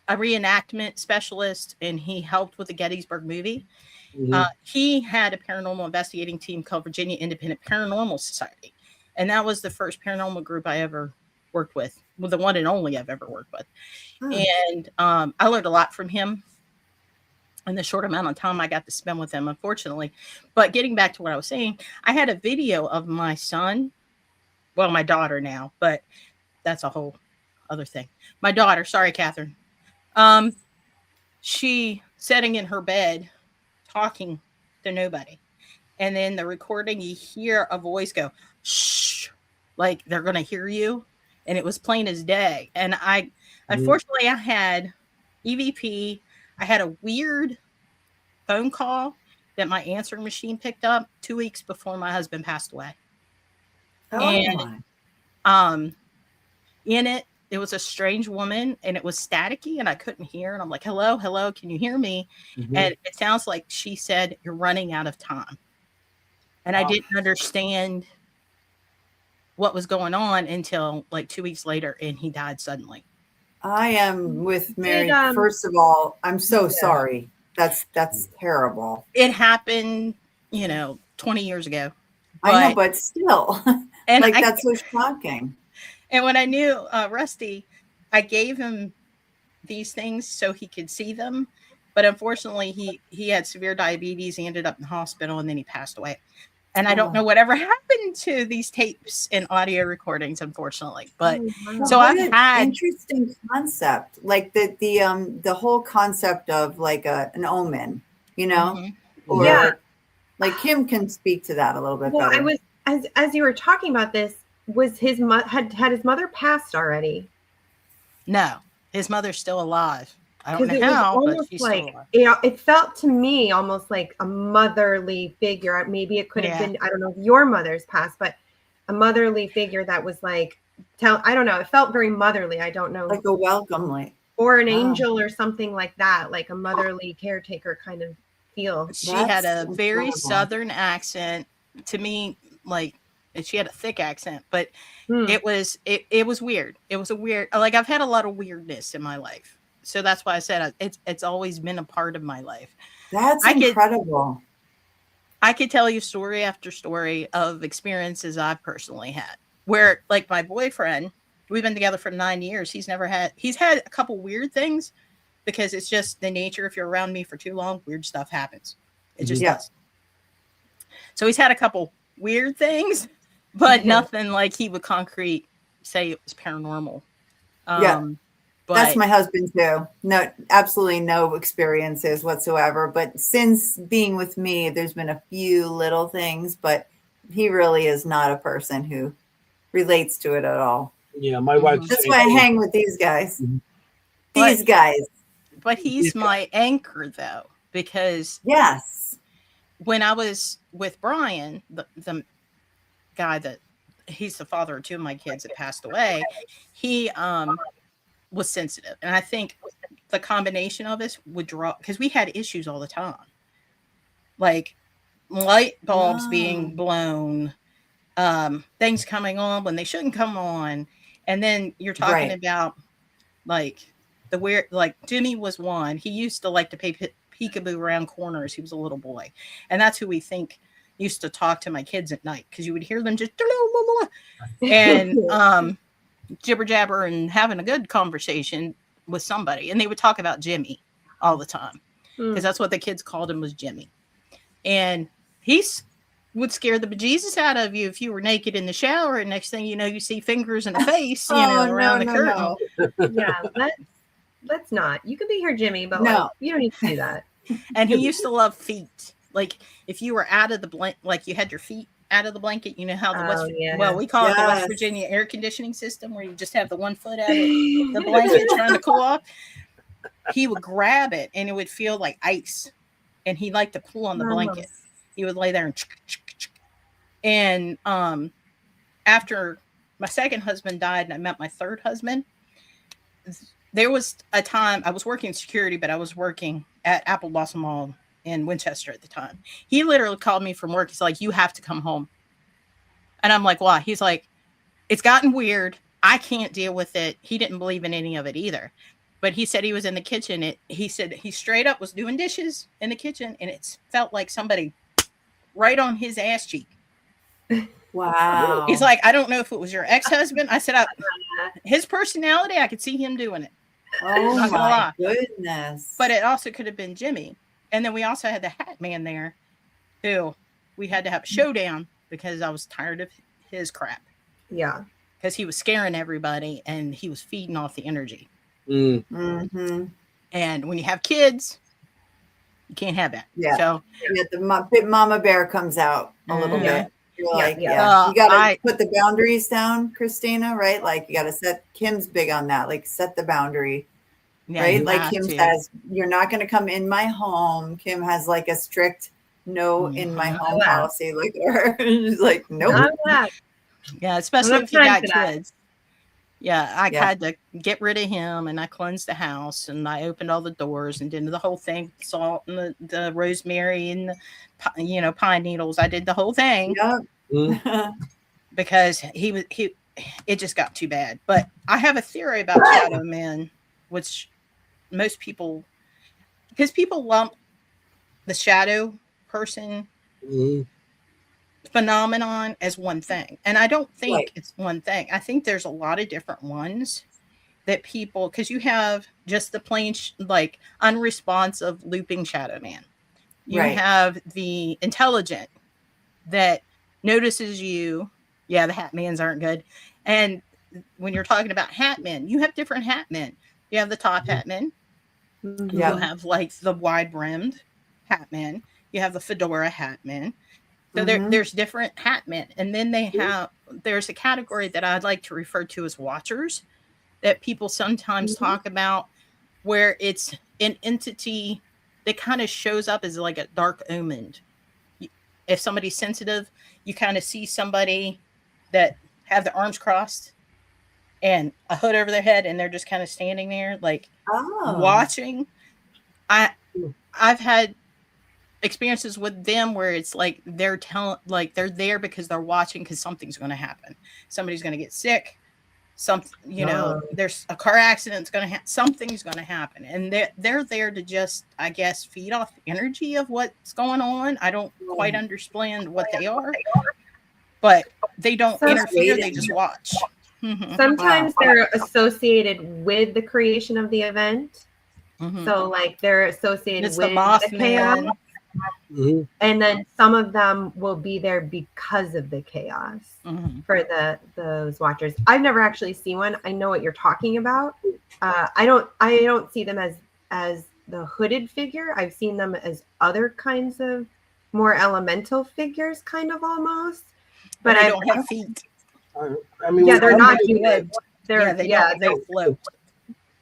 reenactment specialist, and he helped with the Gettysburg movie. He had a paranormal investigating team called Virginia Independent Paranormal Society, and that was the first paranormal group I ever worked with, the one and only I've ever worked with. And I learned a lot from him in the short amount of time I got to spend with him, unfortunately. But getting back to what I was saying, I had a video of my son, well, my daughter now, but that's a whole other thing. My daughter, sorry, Catherine. She sitting in her bed talking to nobody. And then the recording, you hear a voice go, shh, like they're going to hear you. And it was plain as day. And unfortunately, I had EVP. I had a weird phone call that my answering machine picked up 2 weeks before my husband passed away. In it, it was a strange woman, and it was staticky, and I couldn't hear. And I'm like, hello, can you hear me? And it sounds like she said, you're running out of time. And I didn't understand what was going on until like 2 weeks later, and he died suddenly. I am with Mary. First of all, I'm so sorry. That's terrible. It happened, 20 years ago. I know, but still, and that's so shocking. And when I knew Rusty, I gave him these things so he could see them. But unfortunately, he had severe diabetes. He ended up in the hospital, and then he passed away. And I don't know whatever happened to these tapes and audio recordings, unfortunately. But so I've had interesting concept, like the whole concept of like an omen, or like Kimm can speak to that a little bit better. I was as you were talking about this, was his had his mother passed already? No, his mother's still alive. I don't know how, but she's still alive. It felt to me almost like a motherly figure. Maybe it could have been, I don't know if your mother's passed, but a motherly figure that was like, I don't know. It felt very motherly. I don't know. Like a welcome, or an angel or something like that, like a motherly caretaker kind of feel. She had a very southern accent to me, like, and she had a thick accent, but it was weird. It was a weird, like I've had a lot of weirdness in my life. So that's why I said it's always been a part of my life. That's incredible. I could tell you story after story of experiences I've personally had where, like, my boyfriend, we've been together for 9 years. He's had a couple weird things because it's just the nature. If you're around me for too long, weird stuff happens. It just does. So he's had a couple weird things, but nothing like he would concrete say it was paranormal. But that's my husband too. No, absolutely no experiences whatsoever. But since being with me, there's been a few little things, but he really is not a person who relates to it at all. Yeah, my wife. That's why I hang with these guys. These guys. But he's my anchor though, because when I was with Brian, the guy that he's the father of two of my kids that passed away, he was sensitive. And I think the combination of us would draw, because we had issues all the time. Like light bulbs being blown, things coming on when they shouldn't come on. And then you're talking about like the weird, like Jimmy was one. He used to like to play peekaboo around corners. He was a little boy. And that's who we think used to talk to my kids at night, because you would hear them just and jibber jabber and having a good conversation with somebody. And they would talk about Jimmy all the time, because that's what the kids called him, was Jimmy. And would scare the bejesus out of you if you were naked in the shower, and next thing you know, you see fingers in a face, around the curtain. Yeah, let's not. You could be here, Jimmy, but like, you don't need to do that. And he used to love feet. Like if you were out of the blanket, like you had your feet out of the blanket, you know how the we call it the West Virginia air conditioning system, where you just have the 1 foot out of the blanket trying to cool off. He would grab it and it would feel like ice, and he liked to pull on the blanket. He would lay there and after my second husband died and I met my third husband, there was a time I was working security, but I was working at Apple Blossom Mall in Winchester at the time. He literally called me from work. He's like, "You have to come home." And I'm like, "Why?" He's like, "It's gotten weird. I can't deal with it." He didn't believe in any of it either. But he said he was in the kitchen. He said he straight up was doing dishes in the kitchen, and it felt like somebody right on his ass cheek. Wow. He's like, "I don't know if it was your ex-husband." I said, his personality, I could see him doing it. Oh my goodness. But it also could have been Jimmy. And then we also had the Hat Man there, who we had to have a showdown because I was tired of his crap. Yeah. Because he was scaring everybody and he was feeding off the energy. Mm-hmm. And when you have kids, you can't have that. Yeah. So the mama bear comes out a little bit. You're like, you got to put the boundaries down, Christina, right? Like you got to set, Kimm's big on that, like set the boundary, right? Like Kimm says, you're not going to come in my home. Kimm has like a strict no in my home policy. Like, she's like, nope. Yeah, especially if you got kids. Yeah, I had to get rid of him, and I cleansed the house, and I opened all the doors and did the whole thing, salt and the rosemary and the pine needles. I did the whole thing because it just got too bad. But I have a theory about shadow men, which most people, because people lump the shadow person phenomenon as one thing, and I don't think it's one thing. I think there's a lot of different ones that people, because you have just the plain like unresponsive looping shadow man, you have the intelligent that notices you. The hat mans aren't good. And when you're talking about hat men, you have different hat men. You have the top hat men, you have like the wide brimmed hat men, you have the fedora hat men. So there's different hat men. And then there's a category that I'd like to refer to as watchers that people sometimes talk about, where it's an entity that kind of shows up as like a dark omened. If somebody's sensitive, you kind of see somebody that have their arms crossed and a hood over their head, and they're just kind of standing there like watching. I've had experiences with them where it's like they're there because they're watching, because something's going to happen. Somebody's going to get sick. There's a car accident's going to something's going to happen, and they're there to just, I guess, feed off the energy of what's going on. I don't quite understand what they are, but they don't interfere. They just watch. Sometimes they're associated with the creation of the event. So like they're associated with the chaos. And then some of them will be there because of the chaos for those watchers. I've never actually seen one. I know what you're talking about. I don't see them as the hooded figure. I've seen them as other kinds of more elemental figures, kind of almost. But they don't have feet. I mean, they're not human. They float.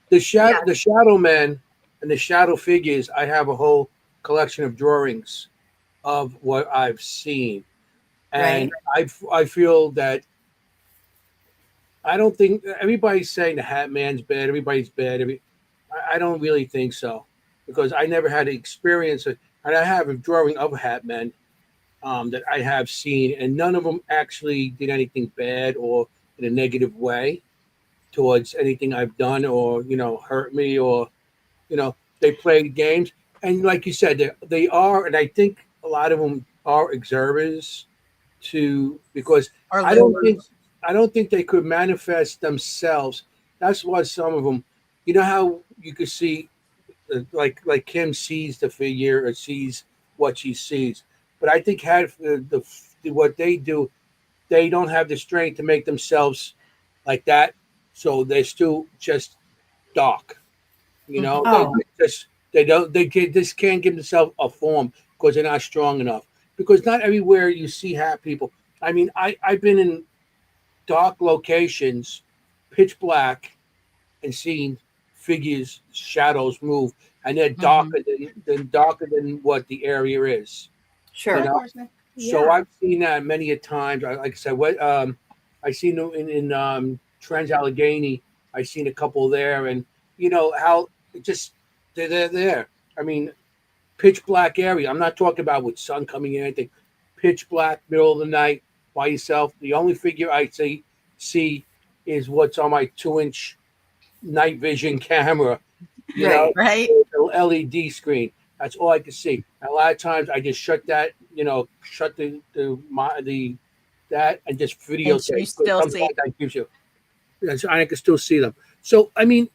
The shadow men and the shadow figures. I have a whole collection of drawings of what I've seen, and I feel that I don't think everybody's saying the Hat Man's bad. Everybody's bad. I don't really think so, because I never had to experience it, and I have a drawing of Hat Men that I have seen, and none of them actually did anything bad or in a negative way towards anything I've done, or hurt me, or they played games. And like you said, they are, and I think a lot of them are observers because I don't think they could manifest themselves. That's why some of them, how you could see, like Kimm sees the figure or sees what she sees, but I think what they do, they don't have the strength to make themselves like that, so they're still just dark. They just can't give themselves a form because they're not strong enough. Because not everywhere you see hat people. I mean, I've been in dark locations, pitch black, and seen figures, shadows move, and they're darker than what the area is. Sure. So I've seen that many a times. Like I said, I seen in Trans Allegheny. I seen a couple there, and how just they're there. I mean, pitch black area. I'm not talking about with sun coming in, anything. Pitch black, middle of the night, by yourself. The only figure I see is what's on my 2-inch night vision camera. Right. The LED screen. That's all I can see. And a lot of times I just shut that, shut that and just videotape. And you still see. That gives you. I can still see them. So I mean,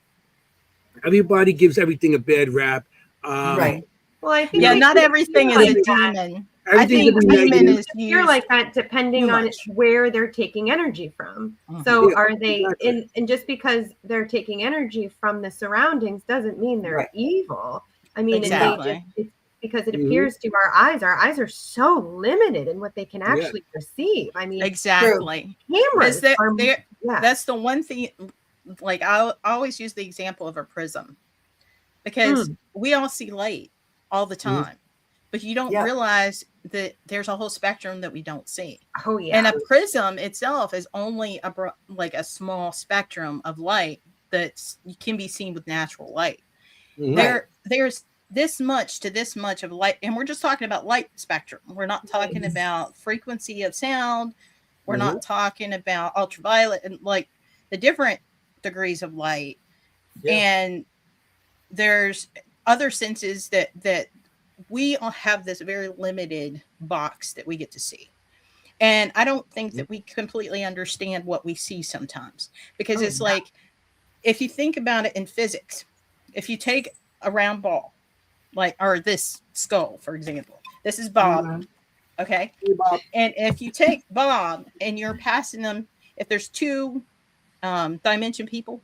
everybody gives everything a bad rap. Right. Well, I think not everything is a demon. I think demon is you're like that depending on where they're taking energy from. So are they and just because they're taking energy from the surroundings doesn't mean they're evil. I mean, it's because it appears to our eyes are so limited in what they can actually perceive. I mean, exactly. Cameras that's the one thing. Like I always use the example of a prism, because we all see light all the time, but you don't realize that there's a whole spectrum that we don't see. Oh yeah. And a prism itself is only a small spectrum of light that can be seen with natural light. There's this much to this much of light, and we're just talking about light spectrum. We're not talking about frequency of sound. We're not talking about ultraviolet and like the different degrees of light. And there's other senses that we all have this very limited box that we get to see. And I don't think that we completely understand what we see sometimes, because it's like, if you think about it in physics, if you take a round ball, or this skull, for example, this is Bob. Okay. Hey, Bob. And if you take Bob and you're passing them, if there's two dimension people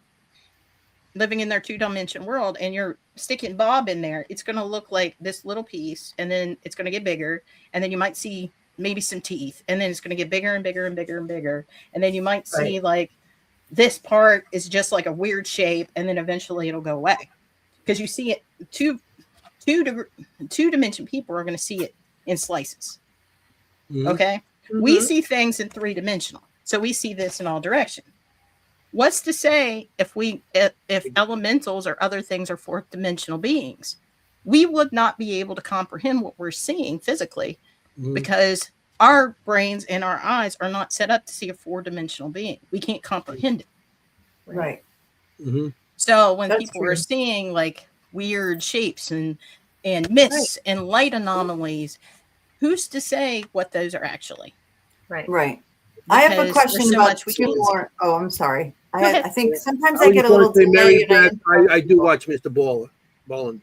living in their 2-dimension world, and you're sticking Bob in there, it's going to look like this little piece, and then it's going to get bigger, and then you might see maybe some teeth, and then it's going to get bigger and bigger and bigger and bigger, and then you might see like this part is just like a weird shape, and then eventually it'll go away, because you see it two-dimension people are going to see it in slices. Okay. We see things in 3-dimensional, so we see this in all directions. What's to say if elementals or other things are 4th-dimensional beings, we would not be able to comprehend what we're seeing physically, because our brains and our eyes are not set up to see a 4-dimensional being. We can't comprehend it. Right. So when people are seeing like weird shapes and mists and light anomalies, who's to say what those are actually? Right. I have a because question there's so about much we two can't see. more. Oh, I'm sorry. Go ahead. I think sometimes I I was get a going little to say, Mary delay. Beth, I do watch Mr. Ballin.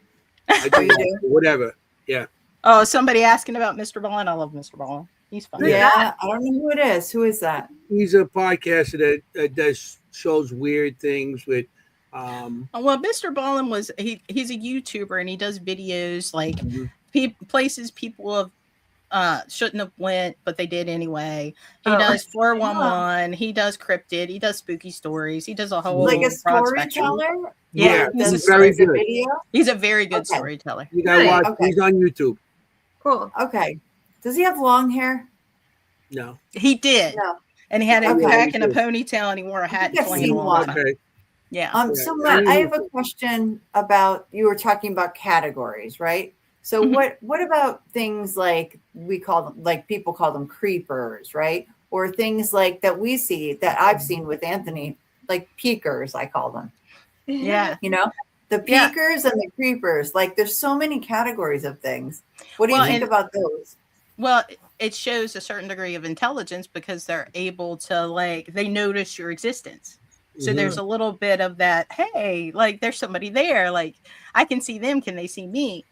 I Oh, do, you do? whatever. Yeah. Oh, somebody asking about Mr. Ballin. I love Mr. Ballin. He's fun. Who's Yeah. that? I don't know who it is. Who is that? He's a podcaster that does shows weird things with. Well, Mr. Ballin he's a YouTuber and he does videos like Mhm. places people have shouldn't have went, but they did anyway. He Oh. does 411. He does cryptid. He does spooky stories. He does a whole Like a broad spectrum. storyteller? Yeah, he's Does very like a good. video? He's a very good Okay. storyteller. You gotta Nice. watch. Okay. He's on YouTube. Cool. Okay. Does he have long hair? No. He did. No. And he had a Okay. pack and a ponytail and he wore a hat think and I've flannel seen all the one. time. Okay. Yeah. So Yeah. Matt, I have a question about, you were talking about categories, right? So Mhm. what about things like we call them, like people call them creepers, right? Or things like that we see that I've seen with Anthony, like peekers, I call them. Yeah. You know, the Yeah. peekers and the creepers. Like there's so many categories of things. What do you Well, think and- about those? Well, it shows a certain degree of intelligence because they're able to they notice your existence. So Mhm. there's a little bit of that, hey, like there's somebody there. Like I can see them. Can they see me?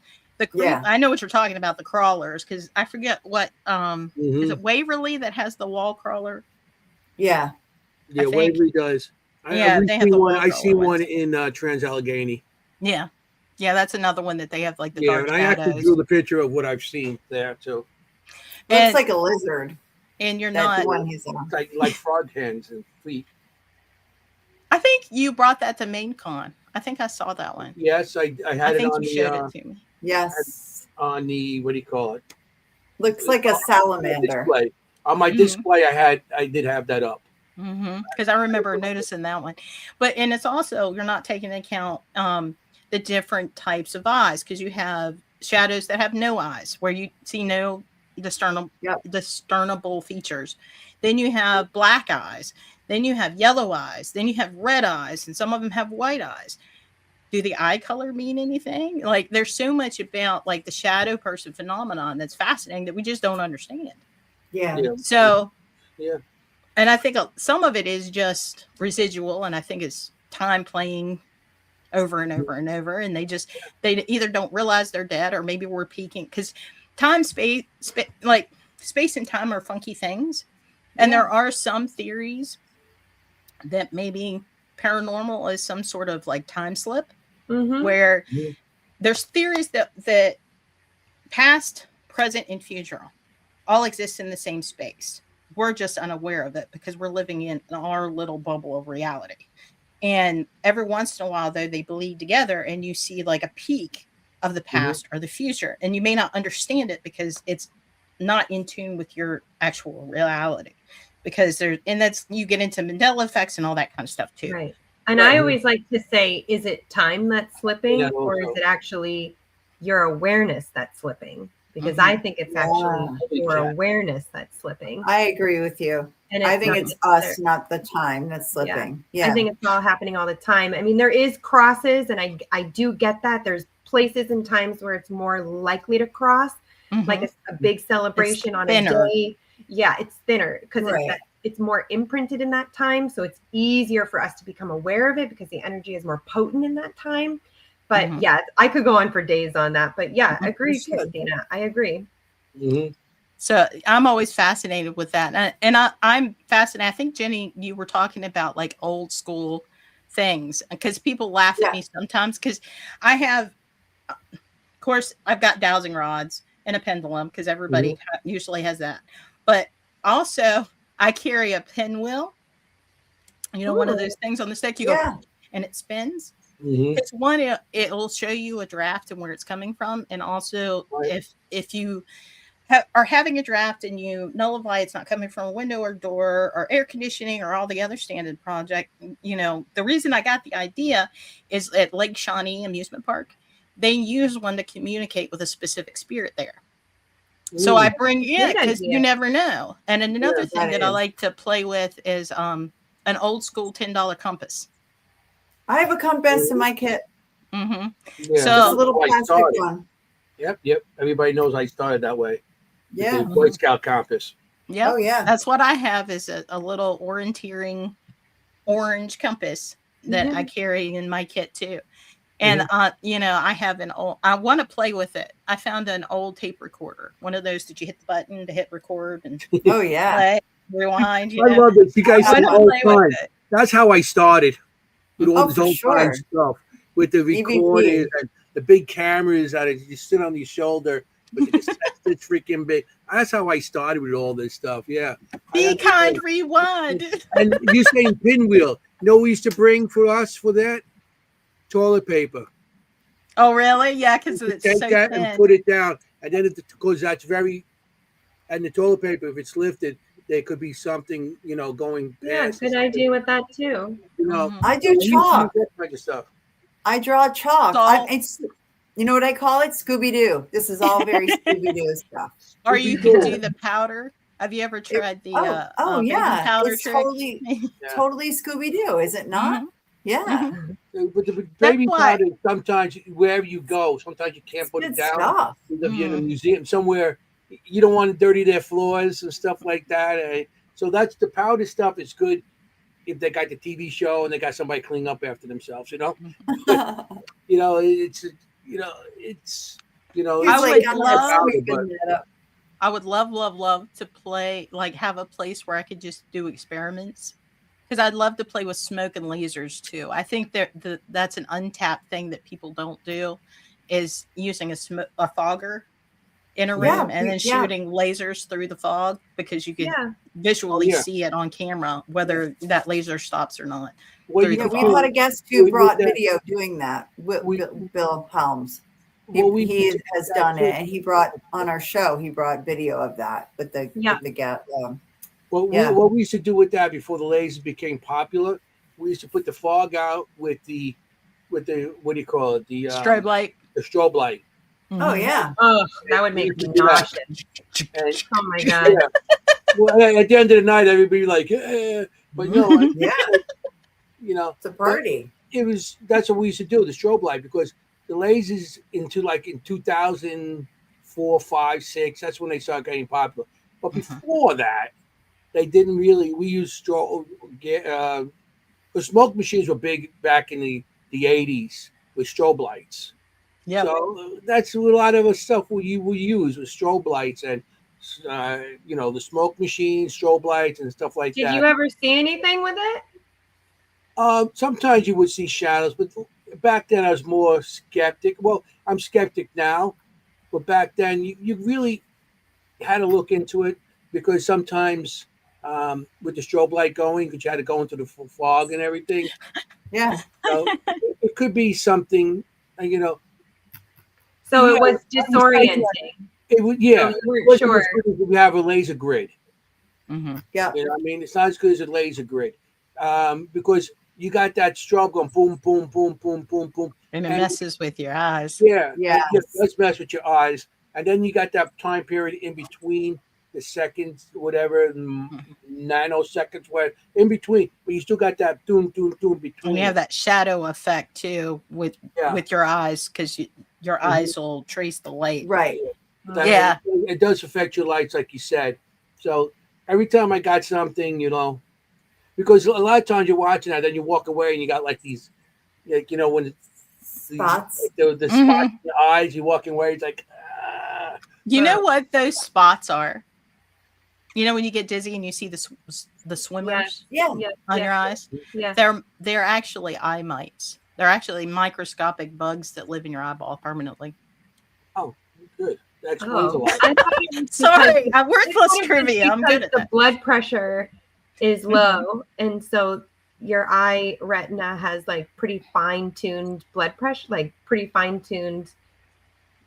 Yeah. I know what you're talking about, the crawlers, because I forget what is Mhm. it Waverly that has the wall crawler? Yeah. Yeah, think- Waverly does. Yeah, We've they have seen the one. wall I see crawler one ones. in Trans-Allegheny. Yeah. Yeah, that's another one that they have like the Yeah, dark and I actually shadows. drew the picture of what I've seen there too. Looks like a lizard. And you're That's not the one he's on. Like frog hands and feet. I think you brought that to MainCon. I think I saw that one. Yes, I I had it think on you showed the it to me. Yes. on the what do you call it? Looks like a salamander. Display. On my Mhm. display, I did have that up. Because I remember noticing that one. And it's also, you're not taking into account the different types of eyes, because you have shadows that have no eyes, where you see no discernible features. Then you have black eyes. Then you have yellow eyes. Then you have red eyes, and some of them have white eyes. Do the eye color mean anything? Like, there's so much about like the shadow person phenomenon that's fascinating that we just don't understand. Yeah. So, Yeah. and I think some of it is just residual, and I think it's time playing over and over and over, and they either don't realize they're dead, or maybe we're peaking, because space and time are funky things, and there are some theories that maybe paranormal is some sort of like time slip, where there's theories that past, present, and future all exist in the same space. We're just unaware of it because we're living in our little bubble of reality. And every once in a while, though, they bleed together, and you see like a peak of the past or the future, and you may not understand it because it's not in tune with your actual reality. Because you get into Mandela effects and all that kind of stuff too. Right. And I always like to say, is it time that's slipping, or is it actually your awareness that's slipping? Because I think it's actually your awareness that's slipping. I agree with you. And I think it's us, not the time that's slipping. Yeah. I think it's all happening all the time. I mean, there is crosses, and I do get that. There's places and times where it's more likely to cross, like a big celebration on a day. Yeah, it's thinner because it's more imprinted in that time. So it's easier for us to become aware of it because the energy is more potent in that time. But yeah, I could go on for days on that. But yeah, I agree, Christina. I agree. So I'm always fascinated with that. And I'm fascinated. I think, Jenny, you were talking about like old school things, because people laugh at me sometimes, because I have, of course, I've got dowsing rods and a pendulum, because everybody usually has that. But also I carry a pinwheel, one of those things on the stick, you go, and it spins. It's one, it'll show you a draft and where it's coming from. And also if you are having a draft and you nullify it's not coming from a window or door or air conditioning or all the other standard project, the reason I got the idea is at Lake Shawnee Amusement Park, they use one to communicate with a specific spirit there. So I bring it because you never know. And another thing that I like to play with is an old school $10 compass. I have a compass in my kit. Yeah, so a little plastic one. Yep. Everybody knows I started that way. Yeah. The Boy Scout compass. Yep. Oh, yeah. That's what I have is a little orienteering orange compass that I carry in my kit too. And I have I want to play with it. I found an old tape recorder, one of those that you hit the button to hit record and Oh, yeah. play, rewind. I love it. You guys I said wanna old play with time. it. That's how I started with all this for old time sure. stuff, with the recorders and the big cameras that you sit on your shoulder with the cassette that's freaking big. That's how I started with all this stuff. Yeah. Be kind, rewind. And you saying pinwheel. You know what we used to bring for us for that? Toilet paper. Oh, really? Yeah, because it's Take so that thin. and put it down. And then because that's very, and the toilet paper, if it's lifted, there could be something, going past. Yeah, good idea with that too. I do chalk. That kind of stuff. I draw chalk. So- It's, you know what I call it? Scooby-Doo. This is all very Scooby-Doo stuff. Or you can do the powder. Have you ever tried the baking yeah, powder it's trick? totally Scooby-Doo, is it not? Yeah. But the baby powder, sometimes wherever you go, sometimes you can't put it down. Stuff. If you're in a museum somewhere, you don't want to dirty their floors and stuff like that. So that's the powder stuff is good if they got the TV show and they got somebody cleaning up after themselves. But, I would love to play, like have a place where I could just do experiments. Because I'd love to play with smoke and lasers too. I think that's an untapped thing that people don't do, is using a fogger in a room and then shooting lasers through the fog, because you could visually see it on camera whether that laser stops or not. We've had a guest who brought video doing that. Bill Helms. He has done it, and he brought on our show. He brought video of that with the guest. What we used to do with that before the lasers became popular, we used to put the fog out with the what do you call it? The strobe light. The strobe light. Oh yeah. Oh, that would make me nauseous. Oh my god. Yeah. Well, at the end of the night, everybody like, but it's a party. That's what we used to do, the strobe light, because the lasers in 2004, 5, 6, that's when they started getting popular. But before that, they didn't really. We used the smoke machines were big back in the 80s with strobe lights. Yeah. So that's a lot of the stuff we use with strobe lights and the smoke machines, strobe lights, and stuff like that. Did you ever see anything with it? Sometimes you would see shadows, but back then I was more skeptic. Well, I'm skeptic now, but back then you really had to look into it, because sometimes with the strobe light going, because you had to go into the fog and everything. Yeah. So it could be something, So it was disorienting. It would, yeah. So you weren't sure. We have a laser grid. Yeah. It's not as good as a laser grid, because you got that strobe going boom, boom, boom, boom, boom, boom, and it messes with your eyes. Yeah. Let's mess with your eyes, and then you got that time period in between the seconds, whatever, nanoseconds, where in between, but you still got that doom between. And you have that shadow effect too with your eyes, because your eyes will trace the light. Right. It does affect your lights, like you said. So every time I got something, because a lot of times you're watching that, then you walk away and you got like these, when spots, the spots in your eyes, you're walking away, it's like. You know what those spots are? When you get dizzy and you see the swimmers on your eyes? Yeah. They're actually eye mites. They're actually microscopic bugs that live in your eyeball permanently. Oh, good. That explains a lot. Sorry, worthless trivia. I'm good at the that. Blood pressure is low, and so your eye retina has like pretty fine-tuned blood pressure, like pretty fine-tuned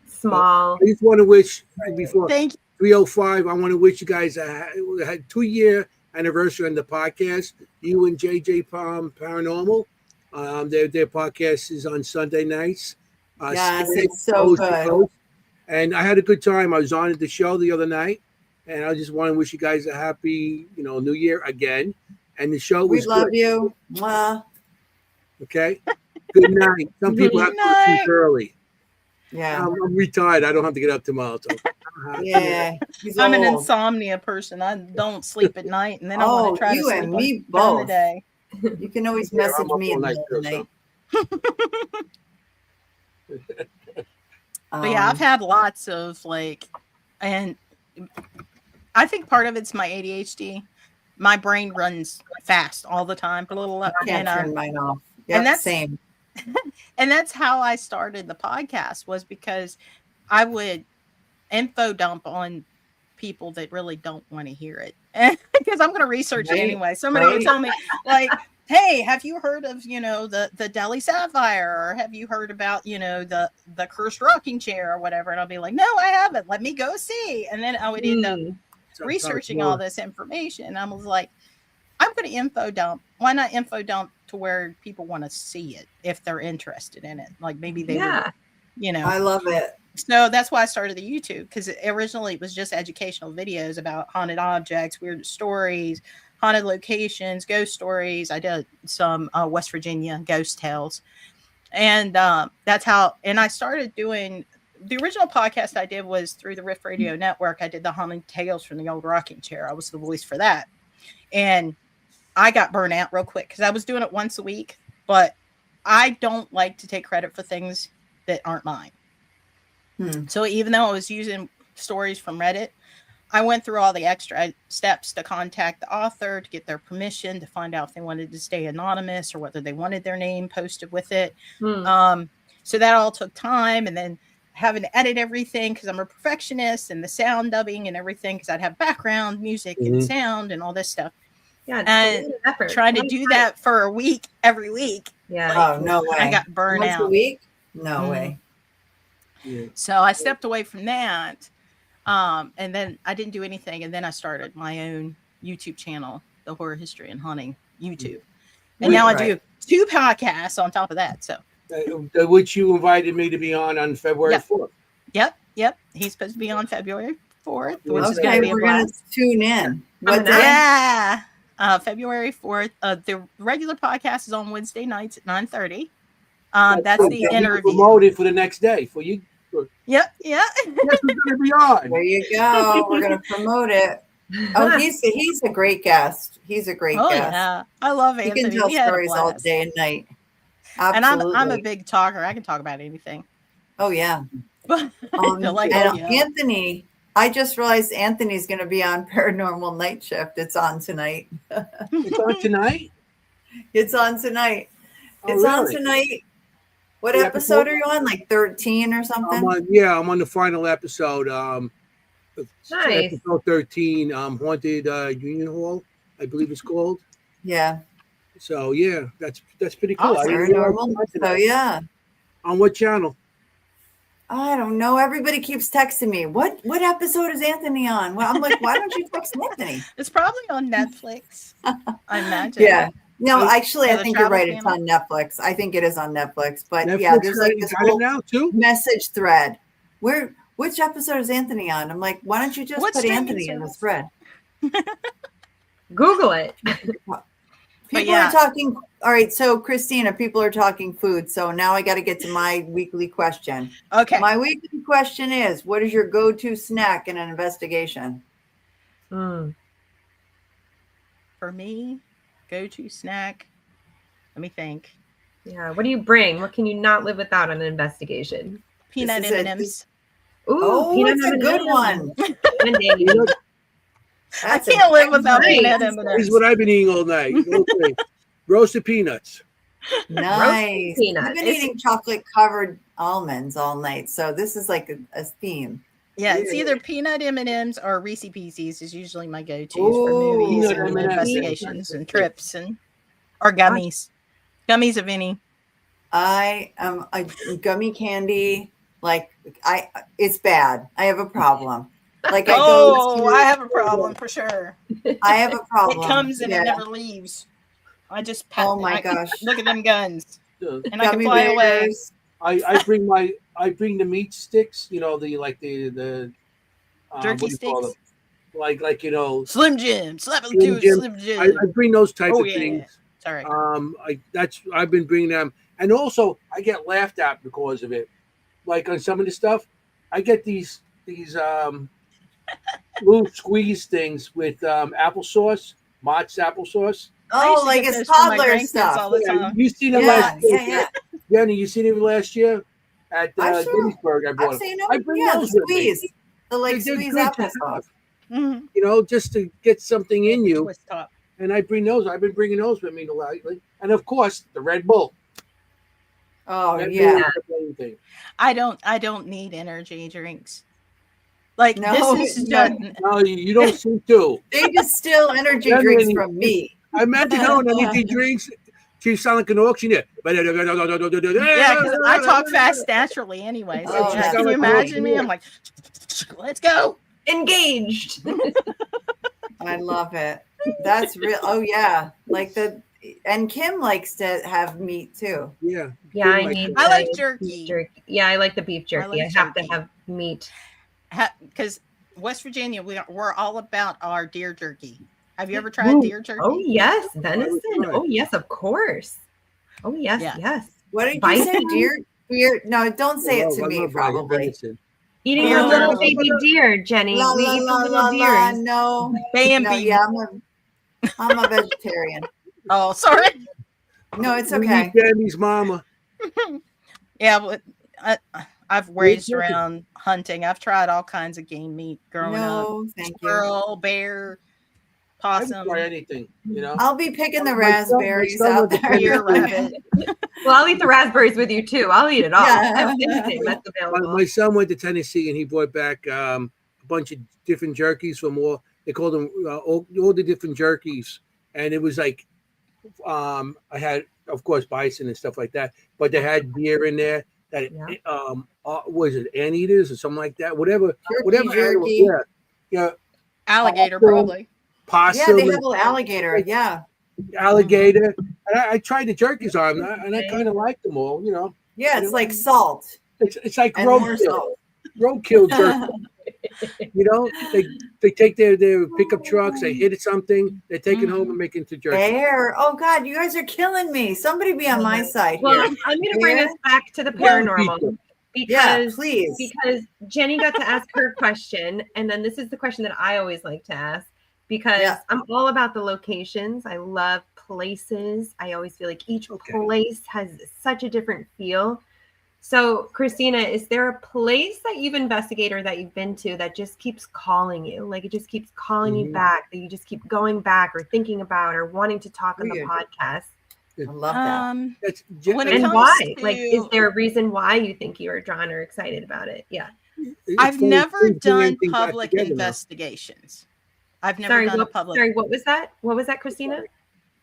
small. I just want to wish before 3:05. I want to wish you guys had 2-year anniversary on the podcast. You and JJ Paranormal. Their podcast is on Sunday nights. Yes, it's so good. And I had a good time. I was on the show the other night, and I just want to wish you guys a happy, New Year again. And the show was. We love you. Mwah. Okay. Good night. Some people have to sleep early. Yeah. I'm retired. I don't have to get up tomorrow. So. Yeah. He's I'm an old. insomnia person. I don't sleep at night, and then I want to try to you sleep and on me during the both. day. You can always Yeah, message I'm up me all in the night middle of the too, night. But yeah, I've had lots of and I think part of it's my ADHD. My brain runs fast all the time. I can't turn mine off. Yeah, and that's same. And that's how I started the podcast, was because I would info dump on people that really don't want to hear it. Because I'm going to research it anyway. Somebody would tell me, like, hey, have you heard of, the Delhi Sapphire? Or have you heard about, the cursed rocking chair or whatever? And I'll be like, no, I haven't. Let me go see. And then I would end up researching all this information. And I was like, I'm going to info dump. Why not info dump to where people want to see it if they're interested in it? Like maybe they would, I love it. So that's why I started the YouTube, because originally it was just educational videos about haunted objects, weird stories, haunted locations, ghost stories. I did some West Virginia ghost tales. And that's how, and I started doing, the original podcast I did was through the Riff Radio Network. I did the Haunted Tales from the Old Rocking Chair. I was the voice for that. And I got burnt out real quick because I was doing it once a week, but I don't like to take credit for things that aren't mine. So even though I was using stories from Reddit, I went through all the extra steps to contact the author, to get their permission, to find out if they wanted to stay anonymous or whether they wanted their name posted with it. So that all took time, and then having to edit everything because I'm a perfectionist, and the sound dubbing and everything because I'd have background music and sound and all this stuff. Yeah, and trying to do that for a week every week. Yeah. Oh, no way. I got burned Once out. a week? No way. Yeah. So I stepped away from that. And then I didn't do anything. And then I started my own YouTube channel, the Horror History and Hunting YouTube. And now I do 2 podcasts on top of that. So which you invited me to be on February 4th. Yep. He's supposed to be on February 4th, which is going to Okay, be a we're going blast. to tune in. What day? Yeah. February 4th. The regular podcast is on Wednesday nights at 9:30. That's the interview. Promoted for the next day for you. Yep. Yes, we're gonna be on. There you go. We're going to promote it. Oh, he's a great guest. He's a great guest. Yeah. I love Anthony. He can tell We had a stories all blast. day and night. And Absolutely. I'm a big talker. I can talk about anything. Oh, yeah. Like, Anthony, I just realized Anthony's going to be on Paranormal Night Shift. It's on tonight. It's on tonight? It's on tonight. Oh, It's on really? tonight. What The episode episode? are you on? Like 13 or something? I'm on the final episode. Nice. Episode 13, Haunted Union Hall, I believe it's called. Yeah. So yeah, that's pretty cool. Awesome. Paranormal. So yeah. On what channel? I don't know. Everybody keeps texting me. What episode is Anthony on? Well, I'm like, why don't you text Anthony? It's probably on Netflix. I imagine. Yeah. No, actually, I the think you're right. travel It's on Netfllix. I think it is on Netflix. But Netflix yeah, there's like this got it whole now too. message thread. Which episode is Anthony on? I'm like, why don't you just What put streaming Anthony in the service? thread? Google it. People are talking. All right, so Christina, people are talking food. So now I got to get to my weekly question. Okay. My weekly question is: what is your go-to snack in an investigation? For me, go-to snack. Let me think. Yeah. What do you bring? What can you not live without on an investigation? Peanut This is it. M&Ms. Ooh, Oh, peanut that's a good M&Ms. one. I can't live without nice. peanut This is M&Ms. what I've been eating all night. Okay. Roasted peanuts. Nice. peanuts. I've been eating chocolate-covered almonds all night, so this is like a theme. Yeah, it's either peanut M&Ms or Reese's Pieces is usually my go-tos Ooh, for movies peanut and M&Ms. investigations and trips or gummies. Gummies of any. I am a gummy candy. Like it's bad. I have a problem. Like I have a problem for sure. I have a problem. It comes and Yeah. it never leaves. I just Oh my gosh. Look at them guns, Yeah. and I can Gummy fly away. bears. I bring the meat sticks. You know the Jerky what do you call sticks? them? Like Slim Jim, slap them Slim to Jim. Slim Jim. I bring those type Oh, of yeah. things. Sorry. I've been bringing them, and also I get laughed at because of it. like on some of the stuff, I get these little squeeze things with applesauce, Mott's applesauce. I used Oh, to like get it's those for my toddler grandkids stuff. all the Yeah, time. you seen it Yeah, last year, yeah. Jenny. You seen it last year at I'm sure. Gettysburg. I I've bought them. seen them. I bring Yeah, the those with me. squeeze. The like They're squeeze good to applesauce. have, Mhm. you know, just to get something in you. Twist top. And I bring those. I've been bringing those with me lately. And of course, the Red Bull. Oh That yeah. means everything. I don't need energy drinks. Like No, this is no. just No, you don't see two. They distill energy Yeah, drinks man, from me. I imagine how an energy drinks. She sound like an auctioneer. yeah, because I talk fast naturally anyway. So Oh, yeah, that's can you funny. imagine me? I'm like, let's go. Engaged. I love it. That's real. Oh yeah, like and Kimm likes to have meat too. Yeah. Yeah, I Like need. I like beef jerky. Yeah, I like the beef jerky. like I have jerky. to have meat. Because West Virginia, we're all about our deer jerky. Have you ever tried deer jerky? Oh yes, would venison. try. Oh yes, of course. Oh yes, Yeah. yes. What did you Bison? say, deer? Deer? No, don't say it to I'm me. not buying Probably. venison. Eating Oh. a little baby deer, Jenny. La We la eat la the la little la. deers. No, Bambi. no. Yeah, I'm a vegetarian. Oh, sorry. No, it's We okay. eat Danny's mama. Yeah, but I've raised jerky. around hunting. I've tried all kinds of game meat growing up. No, thank you. Squirrel, bear, I would possum, try anything, you know. I'll be picking the My son- my raspberries son out was a there. deer, rabbit. Well, I'll eat the raspberries with you too. I'll eat it all. Yeah. Anything that's available. My son went to Tennessee and he brought back a bunch of different jerkies from all. They called them all the different jerkies, and it was like I had, of course, bison and stuff like that, but they had deer in there. That was it anteaters or something like that? Whatever animal, jerky. yeah, Alligator, Possum. probably. possum, Yeah, they have little alligator. Yeah, alligator. And I tried the jerkies on them, and I kind of liked them all. You know, yeah. It's like salt it's like and more roadkill, salt. roadkill jerky. You know, they take their pickup trucks, they hit something, they take it home and make it into jerky. Bear. Oh God, you guys are killing me. Somebody be on my side Well, here. I'm going to bring Bear? us back to the Well, paranormal Yeah, because please. because Jenny got to ask her question, and then this is the question that I always like to ask because Yeah. I'm all about the locations. I love places. I always feel like each place has such a different feel. So, Christina, is there a place that you've investigated or that you've been to that just keeps calling you? Like it just keeps calling you back, that you just keep going back or thinking about or wanting to talk on the Weird. podcast? I love that. That's When it And comes why? to- Like, is there a reason why you think you are drawn or excited about it? Yeah. I've never done anything back public together now. investigations. I've never done a public. Sorry, what was that? What was that, Christina?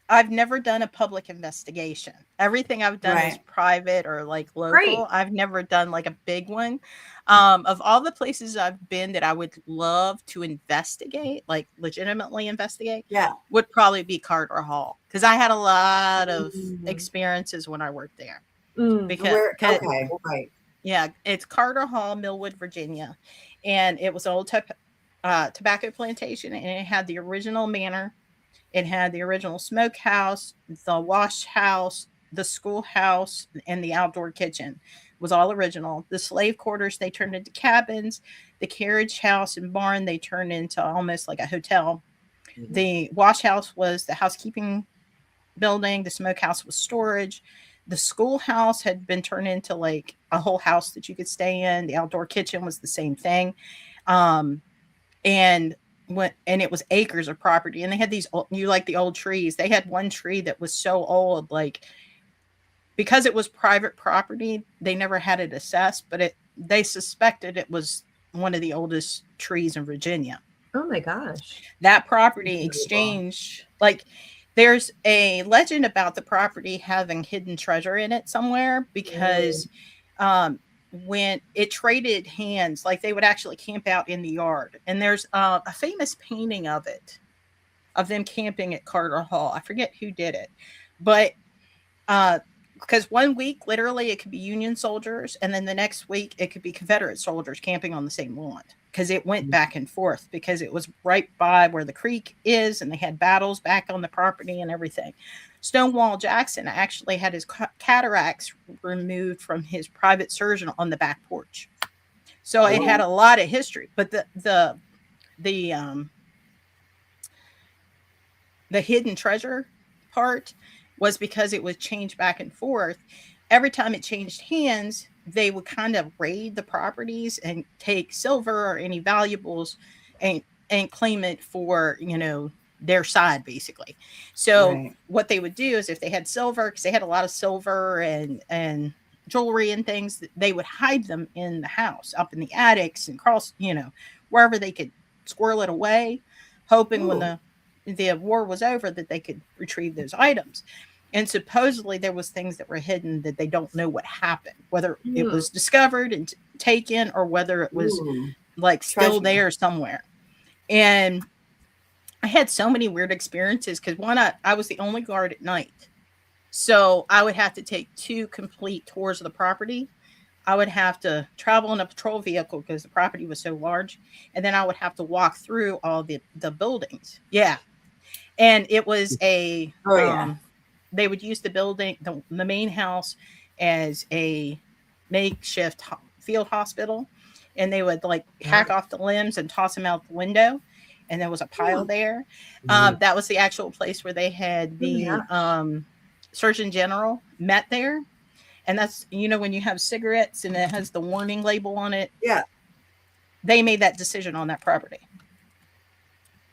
I've never done a public investigation. Everything I've done is Right. private or like local. Great. I've never done like a big one. Of all the places I've been that I would love to investigate, like legitimately investigate, Yeah. would probably be Carter Hall because I had a lot of experiences when I worked there. Because Okay, right. yeah, it's Carter Hall, Millwood, Virginia, and it was an old tobacco plantation, and it had the original manor. It had the original smokehouse, the wash house, the schoolhouse, and the outdoor kitchen. It was all original. The slave quarters, they turned into cabins. The carriage house and barn, they turned into almost like a hotel. The wash house was the housekeeping building. The smokehouse was storage. The schoolhouse had been turned into like a whole house that you could stay in. The outdoor kitchen was the same thing. And it was acres of property, and they had these the old trees. They had one tree that was so old, like because it was private property, they never had it assessed, but they suspected it was one of the oldest trees in Virginia. Oh my gosh. That property exchange, like there's a legend about the property having hidden treasure in it somewhere because when it traded hands, like they would actually camp out in the yard. And there's a famous painting of them camping at Carter Hall. I forget who did it, but because one week, literally, it could be Union soldiers, and then the next week, it could be Confederate soldiers camping on the same lawn because it went back and forth because it was right by where the creek is, and they had battles back on the property and everything. Stonewall Jackson actually had his cataracts removed from his private surgeon on the back porch. So it had a lot of history, but the hidden treasure part was because it was changed back and forth. Every time it changed hands, they would kind of raid the properties and take silver or any valuables and claim it for, their side, basically. So what they would do is, if they had silver, because they had a lot of silver and jewelry and things, they would hide them in the house, up in the attics and wherever they could squirrel it away, hoping when the war was over that they could retrieve those items. And supposedly there was things that were hidden that they don't know what happened, whether it was discovered and taken or whether it was still there somewhere. And I had so many weird experiences because one, I was the only guard at night. So I would have to take 2 complete tours of the property. I would have to travel in a patrol vehicle because the property was so large. And then I would have to walk through all the buildings. Yeah. And it was they would use the building, the main house, as a makeshift field hospital. And they would hack off the limbs and toss them out the window. And there was a pile there. That was the actual place where they had the Surgeon General met there. And that's, when you have cigarettes and it has the warning label on it. Yeah. They made that decision on that property.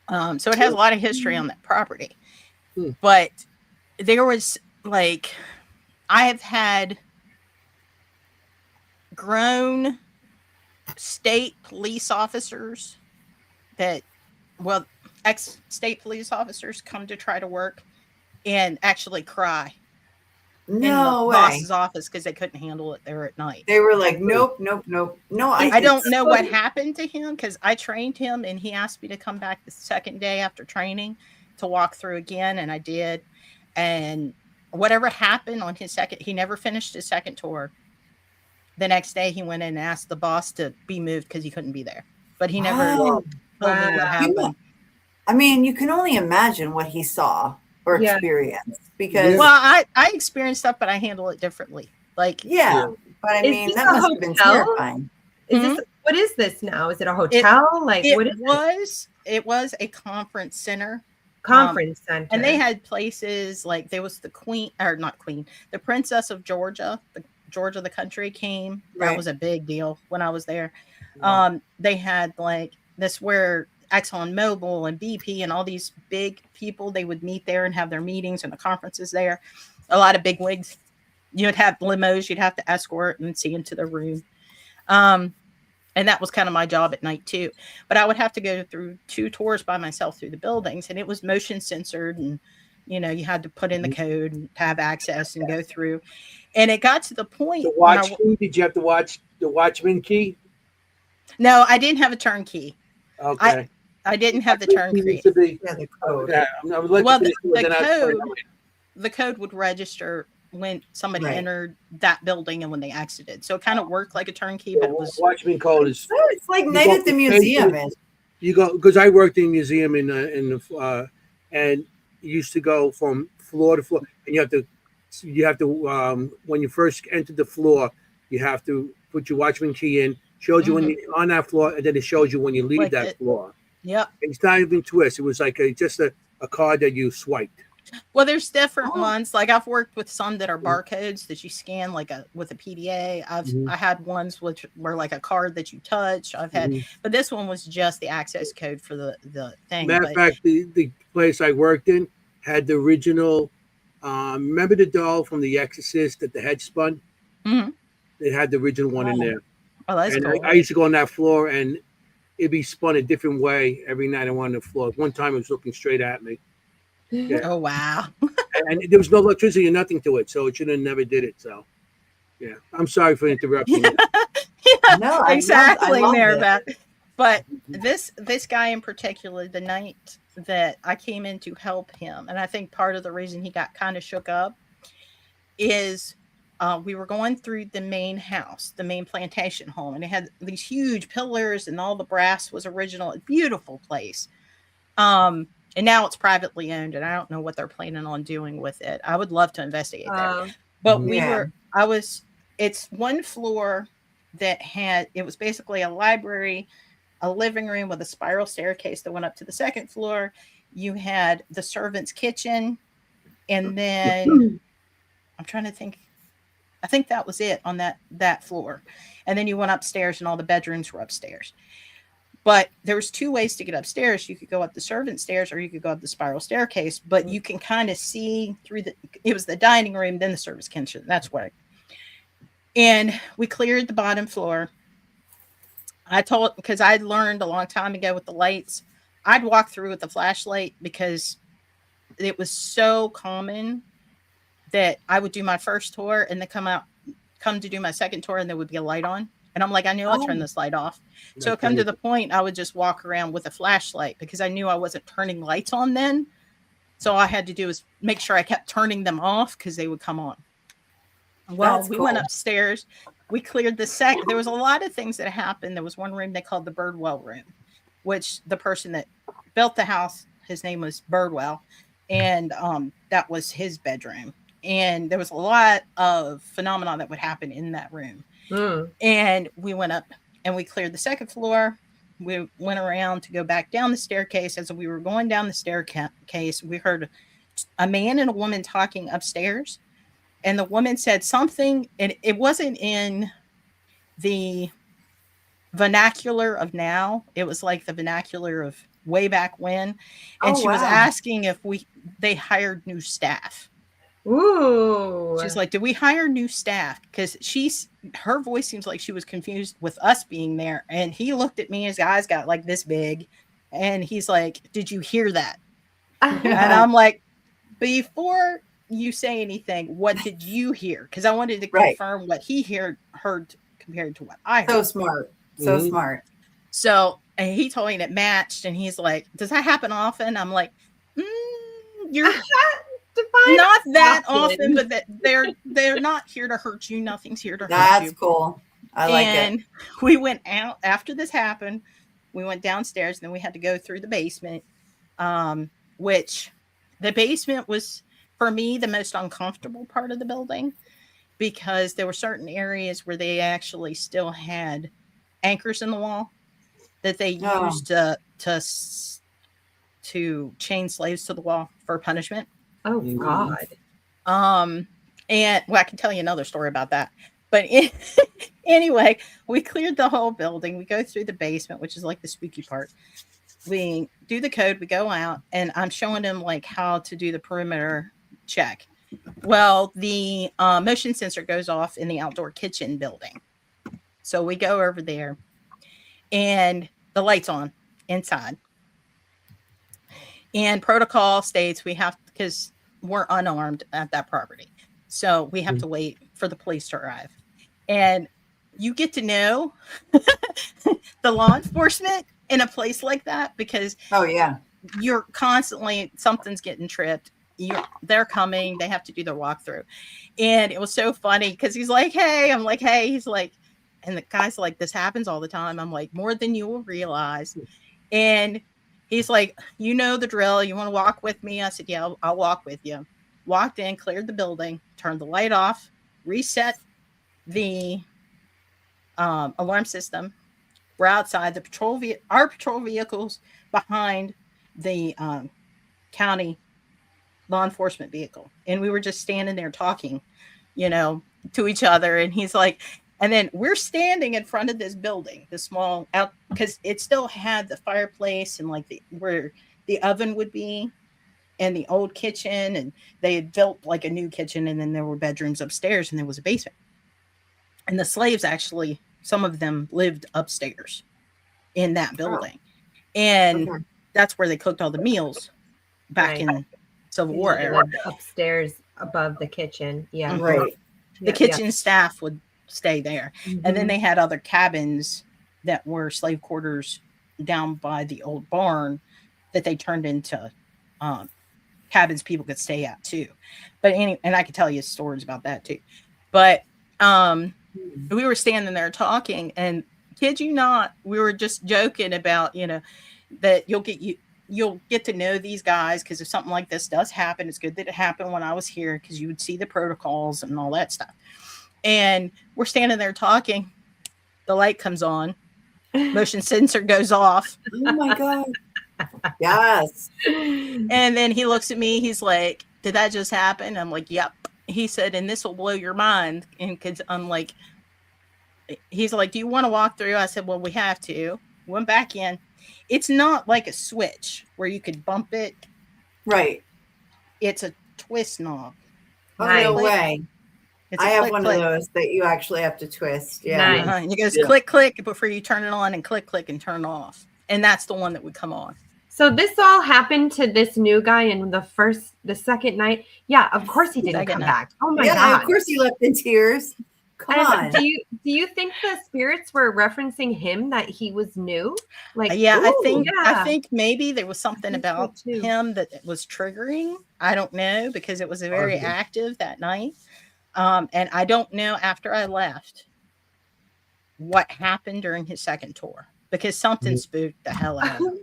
So it has a lot of history on that property. But there was I have had grown state police officers ex-state police officers come to try to work and actually cry in the boss's office because they couldn't handle it there at night. They were like, nope. No, I don't know what happened to him because I trained him and he asked me to come back the second day after training to walk through again, and I did. And whatever happened on his second, he never finished his second tour. The next day he went in and asked the boss to be moved because he couldn't be there. But he never told me what happened. I mean, you can only imagine what he saw or experienced because I experienced stuff, but I handle it differently. But I mean, that must have been terrifying. What is this now? Is it a hotel? It was a conference center. Center. And they had places there was the the Princess of Georgia, the country came. That was a big deal when I was there. They had this where ExxonMobil and BP and all these big people, they would meet there and have their meetings and the conferences there. A lot of big wigs. You'd have limos you'd have to escort and see into the room. And that was kind of my job at night too. But I would have to go through 2 tours by myself through the buildings, and it was motion censored, and you had to put in the code and have access and go through. And it got to the point. The watch key? Did you have to watch the watchman key? No, I didn't have a turnkey. Okay. I didn't have the turnkey. The code. The code would register when somebody entered that building and when they exited. So it kind of worked like a turnkey, but it was watchman code is. It's like night at the museum. You go because I worked in a museum in the and you used to go from floor to floor, and you have to when you first entered the floor, you have to put your watchman key in. Shows you when you're on that floor, and then it shows you when you leave that floor. Yep. It's not even twist. It was like just a card that you swiped. Well, there's different ones. I've worked with some that are barcodes that you scan with a PDA. I had ones which were like a card that you touch. I've had, but this one was just the access code for the thing. Matter of fact, the place I worked in had the original. Remember the doll from The Exorcist that the head spun? Mm-hmm. It had the original one in there. Oh, that's cool. I used to go on that floor and it'd be spun a different way every night I went on the floor. One time it was looking straight at me. Yeah. Oh, wow. And there was no electricity or nothing to it, so it should have never did it. So, yeah. I'm sorry for interrupting. No, exactly, Maribeth. But this guy in particular, the night that I came in to help him, and I think part of the reason he got kind of shook up is we were going through the main house, the main plantation home, and it had these huge pillars and all the brass was original. A beautiful place. And now it's privately owned, and I don't know what they're planning on doing with it. I would love to investigate there. But it's one floor that it was basically a library, a living room with a spiral staircase that went up to the second floor. You had the servant's kitchen, and then I'm trying to think. I think that was it on that floor. And then you went upstairs, and all the bedrooms were upstairs. But there was two ways to get upstairs. You could go up the servant stairs, or you could go up the spiral staircase. But you can kind of see through it was the dining room, then the service kitchen. That's where. And we cleared the bottom floor. Because I'd learned a long time ago with the lights, I'd walk through with a flashlight because it was so common that I would do my first tour and then come to do my second tour, and there would be a light on. And I'm like, I knew I'd turn this light off. So it come to the point I would just walk around with a flashlight because I knew I wasn't turning lights on then. So all I had to do was make sure I kept turning them off because they would come on. Well, we went upstairs. We cleared the there was a lot of things that happened. There was one room they called the Birdwell room, which the person that built the house, his name was Birdwell. And that was his bedroom. And there was a lot of phenomena that would happen in that room. And we went up and we cleared the second floor. We went around to go back down the staircase. As we were going down the staircase, we heard a man and a woman talking upstairs. And the woman said something, and it wasn't in the vernacular of now. It was like the vernacular of way back when. And she was asking if they hired new staff. Ooh. She's like, did we hire new staff? Because her voice seems like she was confused with us being there. And he looked at me, his eyes got like this big. And he's like, did you hear that? And I'm like, before you say anything, what did you hear? Because I wanted to confirm what he heard compared to what I heard. So smart. So smart. So, and he told me it matched. And he's like, does that happen often? I'm like, you're... not that often, but that they're not here to hurt you. Nothing's here to hurt you. That's cool. I like it. And we went out after this happened. We went downstairs, and then we had to go through the basement, which the basement was, for me, the most uncomfortable part of the building because there were certain areas where they actually still had anchors in the wall that they used to chain slaves to the wall for punishment. Oh God. And I can tell you another story about that. But anyway, we cleared the whole building. We go through the basement, which is like the spooky part. We do the code, we go out, and I'm showing them like how to do the perimeter check. Well, the motion sensor goes off in the outdoor kitchen building. So we go over there and the light's on inside. And protocol states we have, because we're unarmed at that property. So we have to wait for the police to arrive. And you get to know the law enforcement in a place like that because you're constantly, something's getting tripped. They're coming. They have to do their walkthrough. And it was so funny because he's like, hey, I'm like, hey, he's like, and the guy's like, this happens all the time. I'm like, more than you will realize. And he's like, you know the drill. You want to walk with me? I said, yeah, I'll walk with you. Walked in, cleared the building, turned the light off, reset the alarm system. We're outside. Our patrol vehicles behind the county law enforcement vehicle. And we were just standing there talking, to each other. And he's like, and then we're standing in front of this building, the small out, because it still had the fireplace and like where the oven would be and the old kitchen. And they had built like a new kitchen. And then there were bedrooms upstairs and there was a basement. And the slaves actually, some of them lived upstairs in that building. And that's where they cooked all the meals back in Civil War era. Upstairs above the kitchen. Yeah. Right. The kitchen staff would stay there. And then they had other cabins that were slave quarters down by the old barn that they turned into cabins people could stay at too. But and I could tell you stories about that too. But we were standing there talking, and kid you not, we were just joking about, that you'll get you'll get to know these guys, because if something like this does happen, it's good that it happened when I was here, because you would see the protocols and all that stuff. And we're standing there talking. The light comes on. Motion sensor goes off. Oh my God. Yes. And then he looks at me. He's like, did that just happen? I'm like, yep. He said, and this will blow your mind. And because I'm like, he's like, do you want to walk through? I said, well, we have to. Went back in. It's not like a switch where you could bump it. Right. It's a twist knob. Oh, Nice. no way. It's I a have click, one click. of those that you actually have to twist. Yeah. Nice. And it goes Yeah. click, click before you turn it on, and click, click and turn it off. And that's the one that would come on. So this all happened to this new guy in the second night. Yeah, of course he didn't Second come night. back. Oh my Yeah, God. of course he left in tears. Come And on. do you think the spirits were referencing him, that he was new? Like, Yeah, ooh, I think maybe there was something think so, about too. him that was triggering. I don't know, because it was very Okay. active that night. And I don't know after I left what happened during his second tour, because something spooked the hell out of him.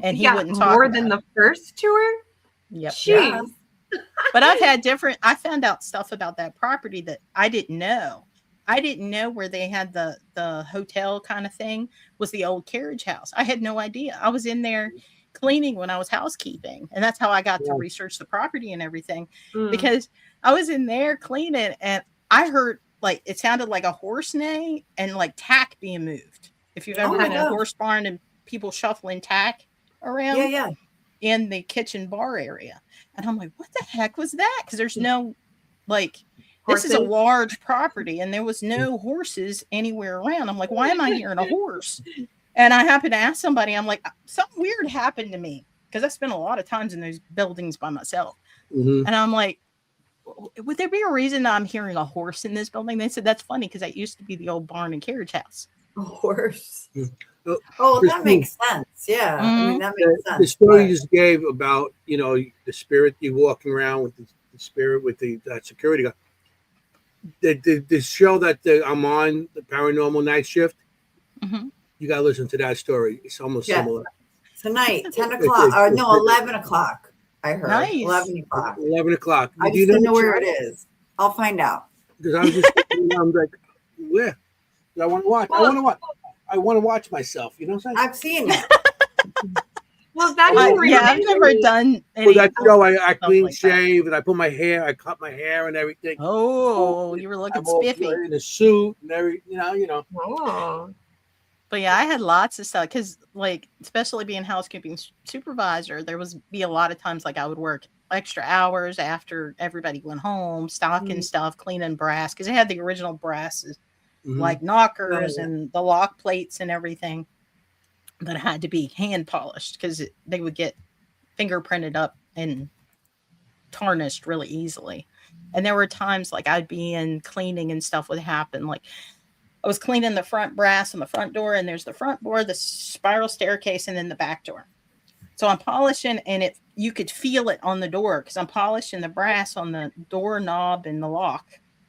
And he yeah, wouldn't talk more about than it. the first tour. Yep. Jeez. But I found out stuff about that property that I didn't know. I didn't know where they had the hotel kind of thing was the old carriage house. I had no idea. I was in there cleaning when I was housekeeping, and that's how I got to research the property and everything, because I was in there cleaning and I heard, like, it sounded like a horse neigh and like tack being moved. If you've ever been in a horse barn and people shuffling tack around in the kitchen bar area. And I'm like, what the heck was that? Because there's no, like, this is a Horses? large property and there was no horses anywhere around. I'm like, why am I hearing a horse? And I happened to ask somebody, I'm like, something weird happened to me, because I spent a lot of times in those buildings by myself. Mhm. And I'm like, would there be a reason that I'm hearing a horse in this building? They said, that's funny, because that used to be the old barn and carriage house. A horse. Oh, Oh, that Christine, makes sense. Yeah. I mean, that makes sense. the story but- you just gave about, the spirit, you walking around with the spirit with that security guy. The show that I'm on, the Paranormal Night Shift, Mhm. you got to listen to that story. It's almost similar. Tonight, 10 o'clock. Or no, 11 o'clock. I heard. Nice. 11 o'clock. 11 o'clock. I Do you just don't know what where show? it is. I'll find out. Because I was just I'm like, where? I want to watch. I want to watch myself. You know what I'm saying? I've seen it. Well, that Well, Yeah, I've never done any. For that show, I clean like that. shave and I put my hair, I cut my hair and everything. Oh, you were looking I'm all spiffy. in a suit and everything. You know. Oh. But yeah, I had lots of stuff, because, like, especially being housekeeping supervisor, there was be a lot of times like I would work extra hours after everybody went home, stocking stuff, cleaning brass, because they had the original brasses, Mhm. like knockers and the lock plates and everything that had to be hand polished, because they would get fingerprinted up and tarnished really easily. And there were times like I'd be in cleaning and stuff would happen, like I was cleaning the front brass on the front door, and there's the front door, the spiral staircase, and then the back door. So I'm polishing, and you could feel it on the door, because I'm polishing the brass on the door knob and the lock,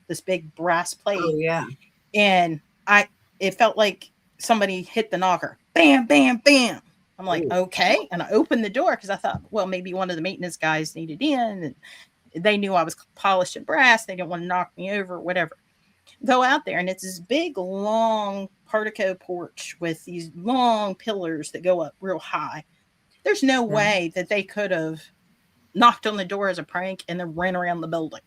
this big brass plate. Oh, yeah. And it felt like somebody hit the knocker. Bam, bam, bam. I'm like, okay. And I opened the door because I thought, well, maybe one of the maintenance guys needed in, and they knew I was polishing brass. They didn't want to knock me over, whatever. Go out there, and it's this big, long portico porch with these long pillars that go up real high. There's no way that they could have knocked on the door as a prank and then ran around the building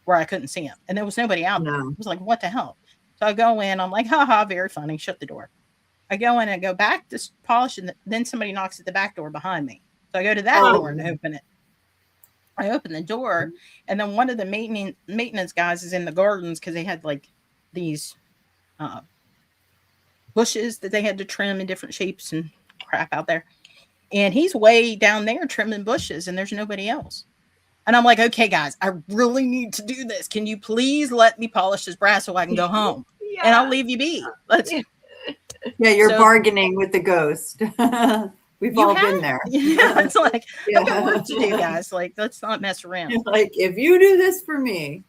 where I couldn't see them. And there was nobody out there. I was like, what the hell? So I go in, I'm like, haha, very funny. Shut the door. I go in and go back to polish, and then somebody knocks at the back door behind me. So I go to that door and open it. I open the door, and then one of the maintenance guys is in the gardens, because they had like these bushes that they had to trim in different shapes and crap out there. And he's way down there trimming bushes, and there's nobody else. And I'm like, okay, guys, I really need to do this. Can you please let me polish this brass so I can go home? And I'll leave you be. Yeah, you're bargaining with the ghost. We've all been there. Yeah, it's like, I've got work to do, guys. Like, let's not mess around. Like, if you do this for me.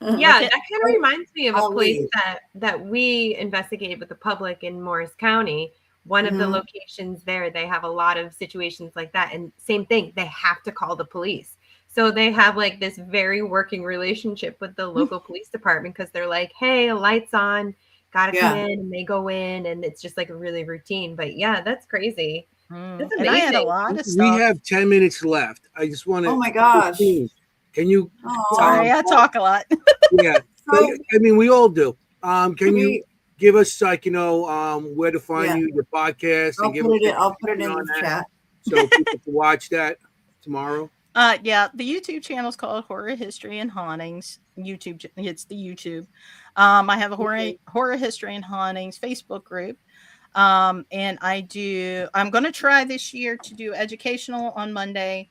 Yeah, that kind of reminds me of a I'll place leave. that we investigated with the public in Morris County, one of the locations there, they have a lot of situations like that. And same thing, they have to call the police. So they have like this very working relationship with the local police department because they're like, hey, a light's on, gotta come in, and they go in, and it's just like a really routine. But yeah, that's crazy. That's amazing. And I had a lot of stuff. We have 10 minutes left. I just want to. Oh my gosh! Can you? Sorry, I talk a lot. Yeah, I mean we all do. Can you give us like where to find you, your podcast, I'll put it in the chat so people can watch that tomorrow. Yeah, the YouTube channel is called Horror History and Hauntings. It's the YouTube. I have a horror history and hauntings Facebook group. And I'm going to try this year to do educational on Monday.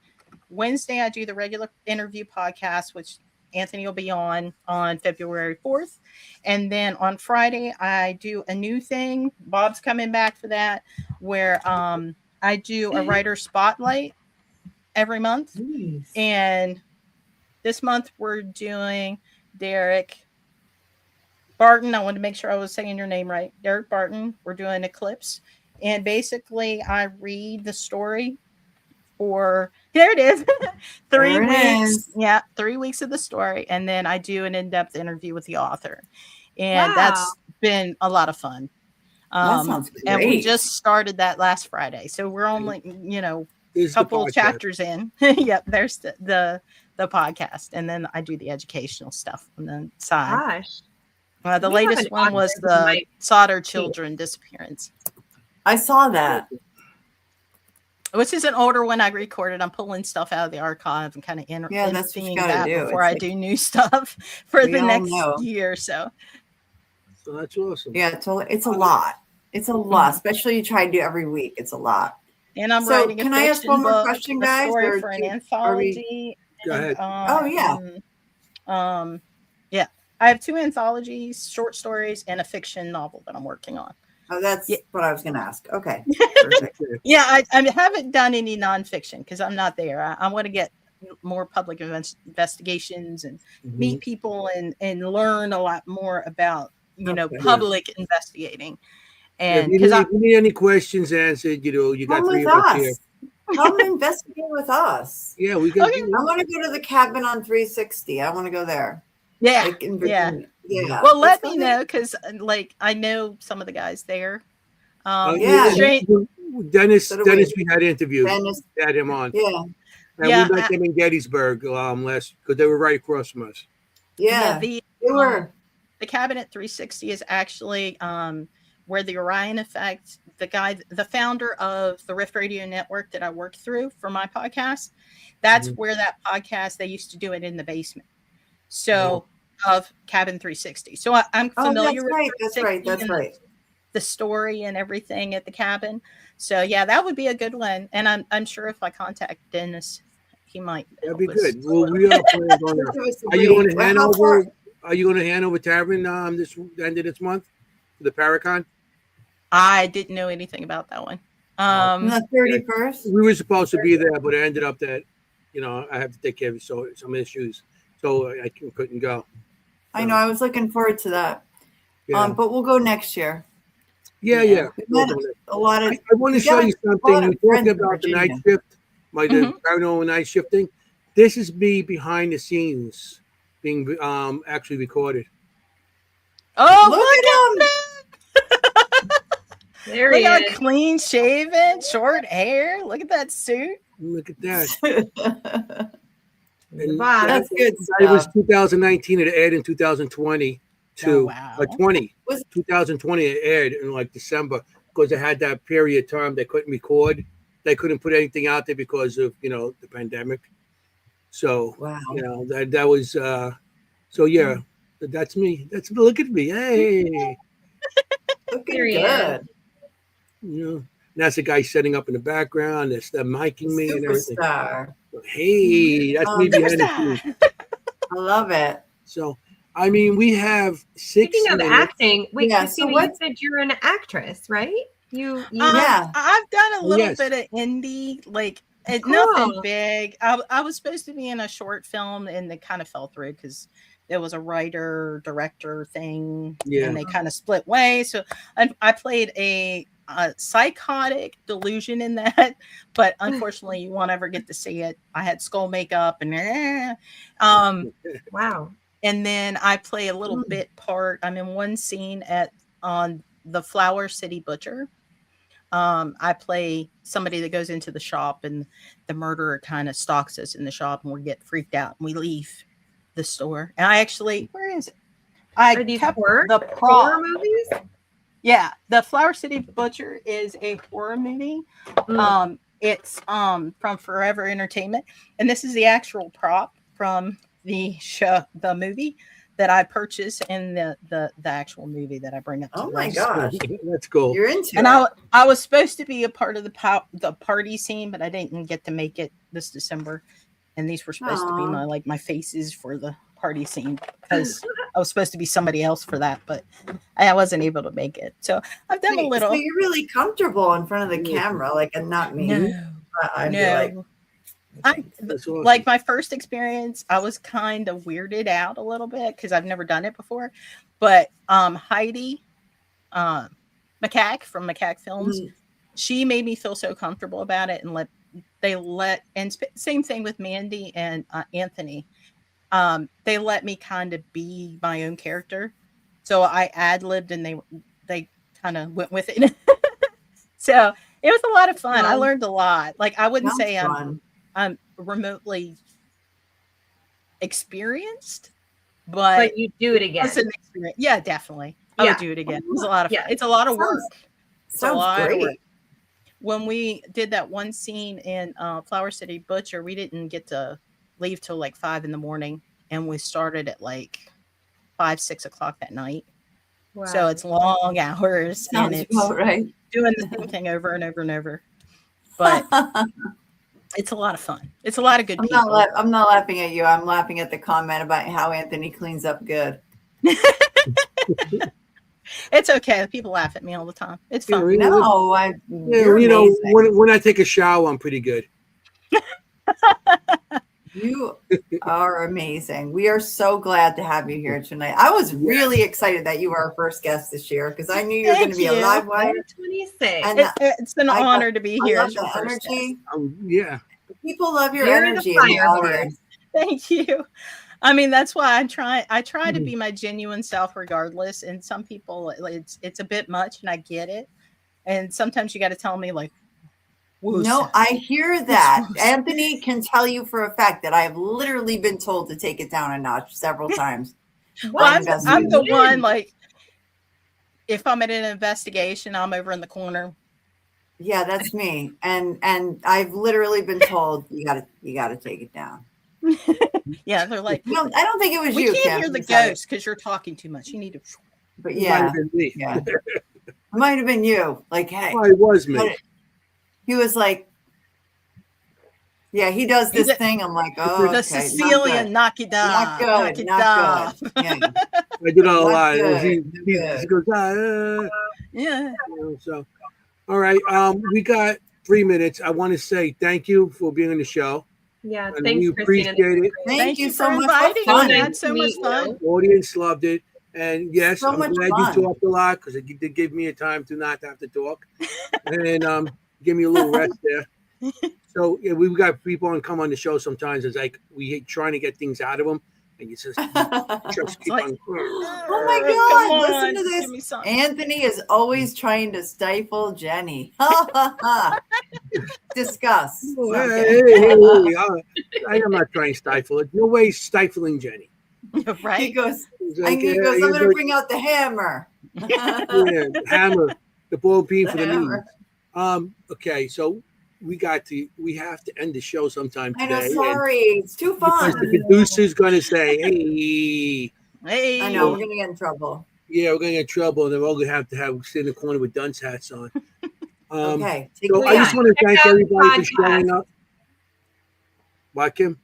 Wednesday, I do the regular interview podcast, which Anthony will be on February 4th. And then on Friday, I do a new thing. Bob's coming back for that, where I do a writer spotlight every month. Nice. And this month we're doing Derek Barton. I wanted to make sure I was saying your name right. Derek Barton. We're doing Eclipse. And basically I read the story for, there it is, 3 weeks. Yeah, 3 weeks of the story. And then I do an in-depth interview with the author. And that's been a lot of fun. That sounds great. And we just started that last Friday. So we're only, a couple of chapters in. Yep, there's the podcast. And then I do the educational stuff on the side. Gosh. The latest one was the Solder children disappearance. I saw that. Which is an older one I recorded. I'm pulling stuff out of the archive and kind of emptying that before I do new stuff for the next year or so. So that's awesome. Yeah, it's a lot. It's a lot, especially you try to do every week. It's a lot. And I'm writing a can I ask one more question, guys? Story for an anthology. Go ahead. Yeah. I have 2 anthologies, short stories, and a fiction novel that I'm working on. Oh, that's what I was going to ask. Okay. Yeah, I haven't done any nonfiction because I'm not there. I want to get more public investigations and meet people and learn a lot more about, public investigating. And if you need any questions answered, you got 3 of us here. Come investigate with us. Yeah, we got. I want to go to the cabin on 360. I want to go there. Yeah, like in Virginia. Yeah. Well, let me know because, I know some of the guys there. Dennis, we had interviewed. Had him on. Yeah. And we met them in Gettysburg last because they were right across from us. Yeah, they were. The cabin at 360 is actually where the Orion Effect, the founder of the Rift Radio Network that I worked through for my podcast, that's where that podcast, they used to do it in the basement. So of Cabin 360. So I'm familiar with That's right. The story and everything at the cabin. So yeah, that would be a good one. And I'm sure if I contact Dennis, he might. That'd be good. Well, we are planning on that. Are you going to Hanover? Are you going to Hanover Tavern this end of this month for the Paracon? I didn't know anything about that one. The 31st. We were supposed to be there, but it ended up that I have to take care of some issues, so I couldn't go. I know. I was looking forward to that. Yeah. But we'll go next year. Yeah. A lot of. I want to show you something. You talked about the night shift, the paranormal night shifting. This is me behind the scenes, being actually recorded. Oh, look at him! There he is. Clean shaven, short hair. Look at that suit. Look at that. That's good. It was 2019. It aired in 2020. 2020 it aired in December because they had that period of time they couldn't record. They couldn't put anything out there because of the pandemic. So that was that's me. Look at me. Hey. Looking good. That's the guy setting up in the background. That's the miking me and everything. Hey, that's me behind the scenes. I love it. So, we have 6 Speaking of acting, wait, Christina, you said you're an actress, right? I've done a little bit of indie, nothing big. I was supposed to be in a short film, and they kind of fell through because there was a writer director thing, and they kind of split ways. So I played a a psychotic delusion in that, but unfortunately you won't ever get to see it. I had skull makeup and Wow. and then I play a little bit part. I'm in one scene on the Flower City Butcher. I play somebody that goes into the shop and the murderer kind of stalks us in the shop and we get freaked out and we leave the store. And I actually, where is it? Are these kept horror the prop. movies? Yeah, the Flower City Butcher is a horror movie. It's from Forever Entertainment, and this is the actual prop from the show, the movie that I purchased, and the actual movie that I bring up. Oh my gosh, that's cool. You're into and it. I was supposed to be a part of the party scene, but I didn't get to make it this December. And these were supposed to be my faces for the party scene because I was supposed to be somebody else for that, but I wasn't able to make it. So I've done a little. So you're really comfortable in front of the camera, and not me. No, I'd no. Like my first experience, I was kind of weirded out a little bit because I've never done it before. But Heidi McCack from McCack Films, she made me feel so comfortable about it, and same thing with Mandy and Anthony. They let me kind of be my own character, so I ad-libbed and they kind of went with it. So it was a lot of fun. I learned a lot. Like I wouldn't say I'm remotely experienced, but you do it again. Yeah, definitely. I would do it again. It's a lot of fun. It's a lot of work. Sounds great. When we did that one scene in Flower City Butcher, we didn't get to leave till like 5 a.m, and we started at like 5-6 o'clock that night. Wow. So it's long hours. Sounds and it's right. Doing the same thing over and over and over. But it's a lot of fun. It's a lot of good people. I'm not laughing at you. I'm laughing at the comment about how Anthony cleans up good. It's okay. People laugh at me all the time. It's fun. When I take a shower, I'm pretty good. You are amazing. We are so glad to have you here tonight. I was really excited that you were our first guest this year because I knew you were going to be a live wire. 26. And it's an honor to be here. I love the energy. Yeah. People love your energy in the audience. Thank you. I mean, that's why I try to be my genuine self regardless. And some people, it's a bit much, and I get it. And sometimes you got to tell me like, no, I hear that. Anthony can tell you for a fact that I have literally been told to take it down a notch several times. Well, I'm the one, like, if I'm at an investigation, I'm over in the corner. Yeah, that's me. And I've literally been told you gotta take it down. Yeah, they're like, no, I don't think it was you. We can't hear the ghost because you're talking too much. You need to. But yeah, it might have been you. Like, hey, it was me. He was like, yeah, he does this thing. I'm like, oh, the Sicilian, knock it down. Not good. Not good. Yeah. I did all a lot. He goes, yeah. So, all right. We got 3 minutes. I want to say thank you for being on the show. Yeah, and thanks, we appreciate it. Thank you so much for fun. We had so much fun. The audience loved it. And yes, so I'm glad you talked a lot because it did give me a time to not have to talk. And give me a little rest there. So yeah, we've got people on come on the show sometimes. It's like we trying to get things out of them, and you just keep like, on. Oh my God! Listen to this. Anthony is always trying to stifle Jennie. Discuss. Hey, I am not trying to stifle it. No way stifling Jennie. Right? He goes. I'm going to bring out the hammer. The hammer, the ball beam for the memes. Okay, so we have to end the show sometime today. I know, sorry, it's too fun. Because the producer's gonna say, hey. I know, we're gonna get in trouble. Yeah, we're gonna get in trouble, and then we're all gonna have to sit in the corner with dunce hats on. Okay. So I just want to thank everybody for showing up. What, Kim?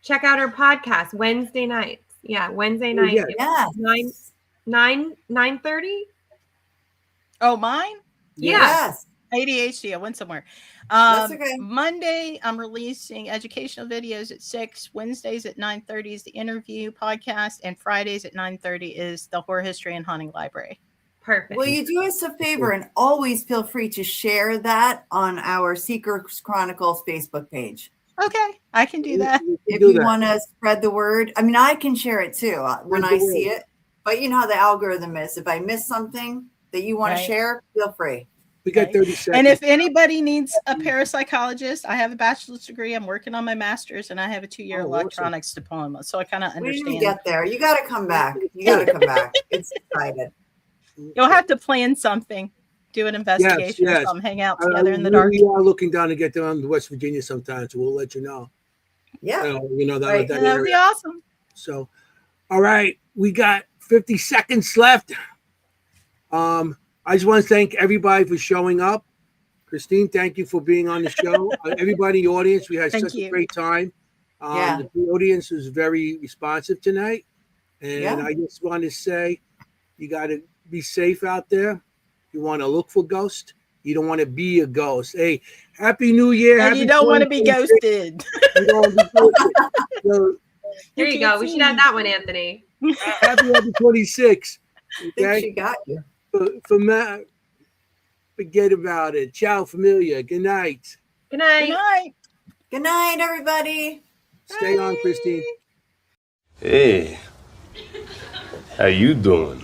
Check out our podcast Wednesday nights. Yeah, Wednesday night. Yeah. 9:30. Oh, mine? Yes. ADHD. I went somewhere. That's okay. Monday, I'm releasing educational videos at 6. Wednesdays at 9:30 is the interview podcast, and Fridays at 9:30 is the horror history and haunting library. Perfect. Will you do us a favor and always feel free to share that on our Secret Chronicles Facebook page? Okay, I can do that. If you want to spread the word, I mean, I can share it too when I see it. But you know how the algorithm is. If I miss something that you want to share, feel free. We got 30 seconds. And if anybody needs a parapsychologist, I have a bachelor's degree. I'm working on my master's, and I have a 2-year electronics diploma. So I kind of understand. We didn't get there. You got to come back. You got to come back. It's excited. You'll have to plan something, do an investigation or something, hang out together in the dark. We are looking down to get down to West Virginia sometime, so we'll let you know. Yeah. That would be awesome. So, all right, we got 50 seconds left. I just want to thank everybody for showing up. Christine, thank you for being on the show. Everybody in the audience, we had such a great time. The audience was very responsive tonight. And I just want to say, you got to be safe out there. You want to look for ghosts. You don't want to be a ghost. Hey, Happy New Year. And you don't want to be ghosted. You don't want to be ghosted. So, there you go. We should have that one, Anthony. Happy 26. Okay? I think she got you. For Matt, forget about it. Ciao, familia. Good night. Good night. Good night. Good night, everybody. Stay on, Christine. Hey, how you doing?